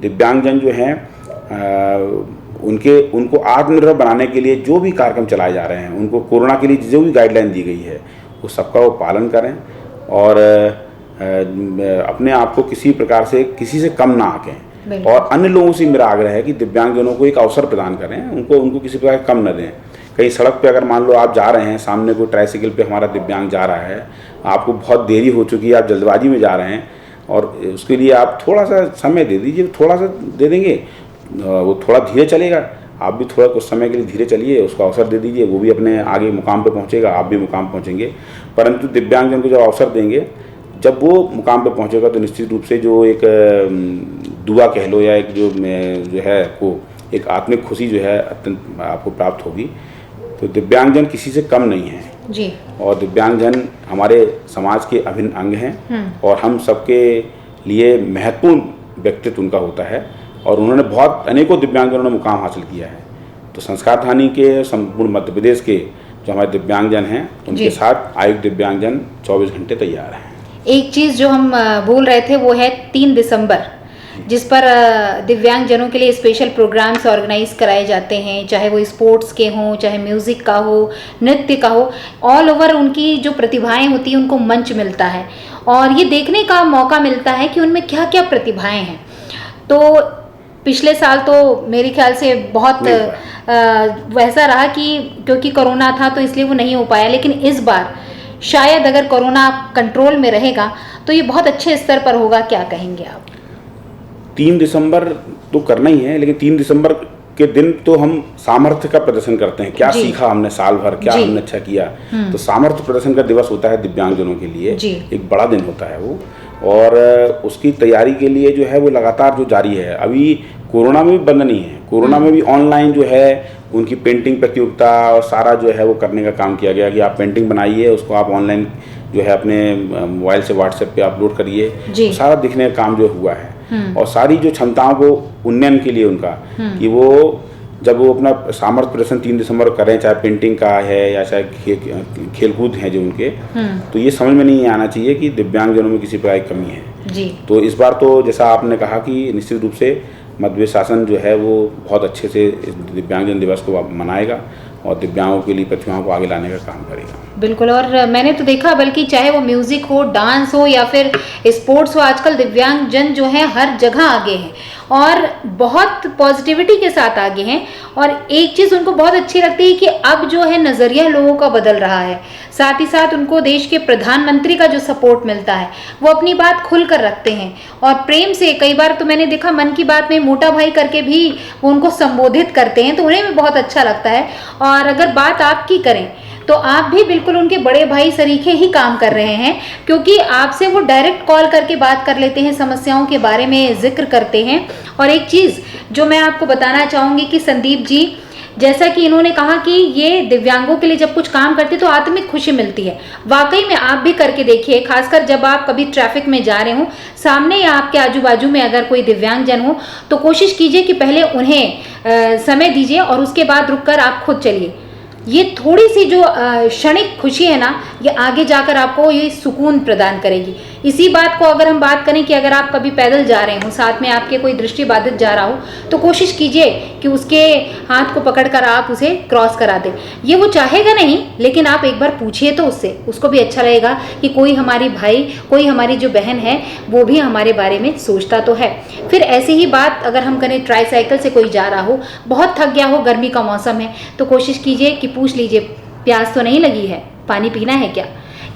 दिव्यांगजन जो हैं उनको आत्मनिर्भर बनाने के लिए जो भी कार्यक्रम चलाए जा रहे हैं, उनको कोरोना के लिए जो भी गाइडलाइन दी गई है वो सबका वो पालन करें। और अपने आप को किसी प्रकार से किसी से कम ना आंकें। और अन्य लोगों से मेरा आग्रह है कि दिव्यांगजनों को एक अवसर प्रदान करें, उनको किसी प्रकार कम न दें। कहीं सड़क पे अगर मान लो आप जा रहे हैं, सामने कोई ट्राइसिकल पे हमारा दिव्यांग जा रहा है, आपको बहुत देरी हो चुकी है, आप जल्दबाजी में जा रहे हैं और उसके लिए आप थोड़ा सा समय दे दीजिए। थोड़ा सा दे देंगे, वो थोड़ा धीरे चलेगा, आप भी थोड़ा कुछ समय के लिए धीरे चलिए, उसको अवसर दे दीजिए, वो भी अपने आगे मुकाम पे पहुंचेगा, आप भी मुकाम पहुंचेंगे। परंतु दिव्यांगजन को जब अवसर देंगे, जब वो मुकाम पे पहुंचेगा तो निश्चित रूप से जो एक दुआ कह लो या एक जो है को एक आत्मिक खुशी जो है अत्यंत आपको प्राप्त होगी। तो दिव्यांगजन किसी से कम नहीं है जी। और दिव्यांगजन हमारे समाज के अभिन्न अंग हैं और हम सबके लिए महत्वपूर्ण व्यक्तित्व उनका होता है। और उन्होंने बहुत अनेकों दिव्यांगजनों ने मुकाम हासिल किया है। तो संस्कारधानी के संपूर्ण मध्य प्रदेश के जो हमारे दिव्यांगजन हैं उनके साथ आयुक्त दिव्यांगजन 24 घंटे तैयार हैं। एक चीज़ जो हम बोल रहे थे वो है 3 दिसंबर, जिस पर दिव्यांगजनों के लिए स्पेशल प्रोग्राम्स ऑर्गेनाइज कराए जाते हैं, चाहे वो स्पोर्ट्स के हों, चाहे म्यूज़िक का हो, नृत्य का हो। ऑल ओवर उनकी जो प्रतिभाएं होती हैं उनको मंच मिलता है और ये देखने का मौका मिलता है कि उनमें क्या क्या प्रतिभाएं हैं। तो पिछले साल तो मेरे ख्याल से बहुत वैसा रहा कि क्योंकि कोरोना था तो इसलिए वो नहीं हो पाया, लेकिन इस बार शायद अगर कोरोना कंट्रोल में रहेगा तो ये बहुत अच्छे स्तर पर होगा। क्या कहेंगे आप? 3 दिसंबर तो करना ही है, लेकिन 3 दिसंबर के दिन तो हम सामर्थ्य का प्रदर्शन करते हैं। क्या सीखा हमने साल भर, क्या हमने अच्छा किया। तो सामर्थ्य प्रदर्शन का दिवस होता है दिव्यांगजनों के लिए, एक बड़ा दिन होता है वो। और उसकी तैयारी के लिए जो है वो लगातार जो जारी है। अभी कोरोना में भी बंद नहीं है, कोरोना में भी ऑनलाइन जो है उनकी पेंटिंग प्रतियोगिता और सारा जो है वो करने का काम किया गया कि आप पेंटिंग बनाइए, उसको आप ऑनलाइन जो है अपने मोबाइल से व्हाट्सएप पे अपलोड करिए। तो सारा दिखने का काम जो हुआ है। और सारी जो क्षमताओं को उन्नयन के लिए उनका कि वो जब वो अपना सामर्थ्य प्रदर्शन 3 दिसंबर करें, चाहे पेंटिंग का है या चाहे खेलकूद हैं जो उनके, तो ये समझ में नहीं आना चाहिए कि दिव्यांगजनों में किसी प्रकार की कमी है। तो इस बार तो जैसा आपने कहा कि निश्चित रूप से मध्य प्रदेश शासन जो है वो बहुत अच्छे से दिव्यांगजन दिवस को मनाएगा और दिव्यांगों के लिए प्रतिभाओं को आगे लाने का काम करेगा। बिल्कुल। और मैंने तो देखा, बल्कि चाहे वो म्यूजिक हो, डांस हो या फिर स्पोर्ट्स हो, आजकल दिव्यांगजन जो है हर जगह आगे हैं और बहुत पॉजिटिविटी के साथ आगे हैं। और एक चीज़ उनको बहुत अच्छी लगती है कि अब जो है नज़रिया लोगों का बदल रहा है, साथ ही साथ उनको देश के प्रधानमंत्री का जो सपोर्ट मिलता है वो अपनी बात खुल कर रखते हैं और प्रेम से। कई बार तो मैंने देखा मन की बात में मोटा भाई करके भी वो उनको संबोधित करते हैं, तो उन्हें भी बहुत अच्छा लगता है। और अगर बात आपकी करें तो आप भी बिल्कुल उनके बड़े भाई सरीखे ही काम कर रहे हैं, क्योंकि आपसे वो डायरेक्ट कॉल करके बात कर लेते हैं, समस्याओं के बारे में जिक्र करते हैं। और एक चीज़ जो मैं आपको बताना चाहूँगी कि संदीप जी, जैसा कि इन्होंने कहा कि ये दिव्यांगों के लिए जब कुछ काम करते तो आत्मिक खुशी मिलती है। वाकई में आप भी करके देखिए, खासकर जब आप कभी ट्रैफिक में जा रहे हो, सामने या आपके आजू बाजू में अगर कोई दिव्यांगजन हो तो कोशिश कीजिए कि पहले उन्हें समय दीजिए और उसके बाद रुककर आप खुद चलिए। ये थोड़ी सी जो क्षणिक खुशी है ना, ये आगे जाकर आपको ये सुकून प्रदान करेगी। इसी बात को अगर हम बात करें कि अगर आप कभी पैदल जा रहे हो, साथ में आपके कोई दृष्टिबाधित जा रहा हो, तो कोशिश कीजिए कि उसके हाथ को पकड़कर आप उसे क्रॉस करा दें। ये वो चाहेगा नहीं, लेकिन आप एक बार पूछिए तो उससे, उसको भी अच्छा लगेगा कि कोई हमारी भाई, कोई हमारी जो बहन है वो भी हमारे बारे में सोचता तो है। फिर ऐसी ही बात अगर हम करें, ट्राईसाइकिल से कोई जा रहा हो, बहुत थक गया हो, गर्मी का मौसम है, तो कोशिश कीजिए कि पूछ लीजिए प्यास तो नहीं लगी है, पानी पीना है क्या।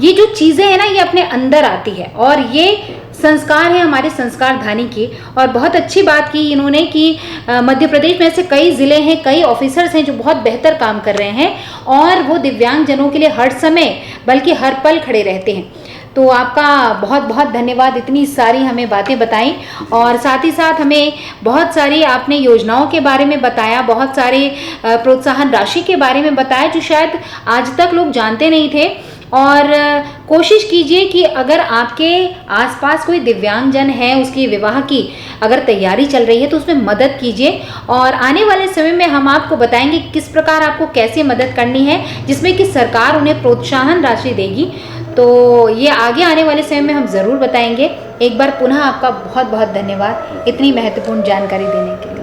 ये जो चीज़ें हैं ना, ये अपने अंदर आती है और ये संस्कार है हमारे संस्कार धानी की। और बहुत अच्छी बात की इन्होंने कि मध्य प्रदेश में ऐसे कई ज़िले हैं, कई ऑफिसर्स हैं जो बहुत बेहतर काम कर रहे हैं और वो दिव्यांगजनों के लिए हर समय बल्कि हर पल खड़े रहते हैं। तो आपका बहुत बहुत धन्यवाद, इतनी सारी हमें बातें बताई और साथ ही साथ हमें बहुत सारी आपने योजनाओं के बारे में बताया, बहुत सारे प्रोत्साहन राशि के बारे में बताया जो शायद आज तक लोग जानते नहीं थे। और कोशिश कीजिए कि अगर आपके आसपास कोई दिव्यांगजन है, उसकी विवाह की अगर तैयारी चल रही है तो उसमें मदद कीजिए। और आने वाले समय में हम आपको बताएंगे किस प्रकार आपको कैसे मदद करनी है, जिसमें कि सरकार उन्हें प्रोत्साहन राशि देगी। तो ये आगे आने वाले समय में हम ज़रूर बताएंगे। एक बार पुनः आपका बहुत बहुत धन्यवाद इतनी महत्वपूर्ण जानकारी देने के लिए।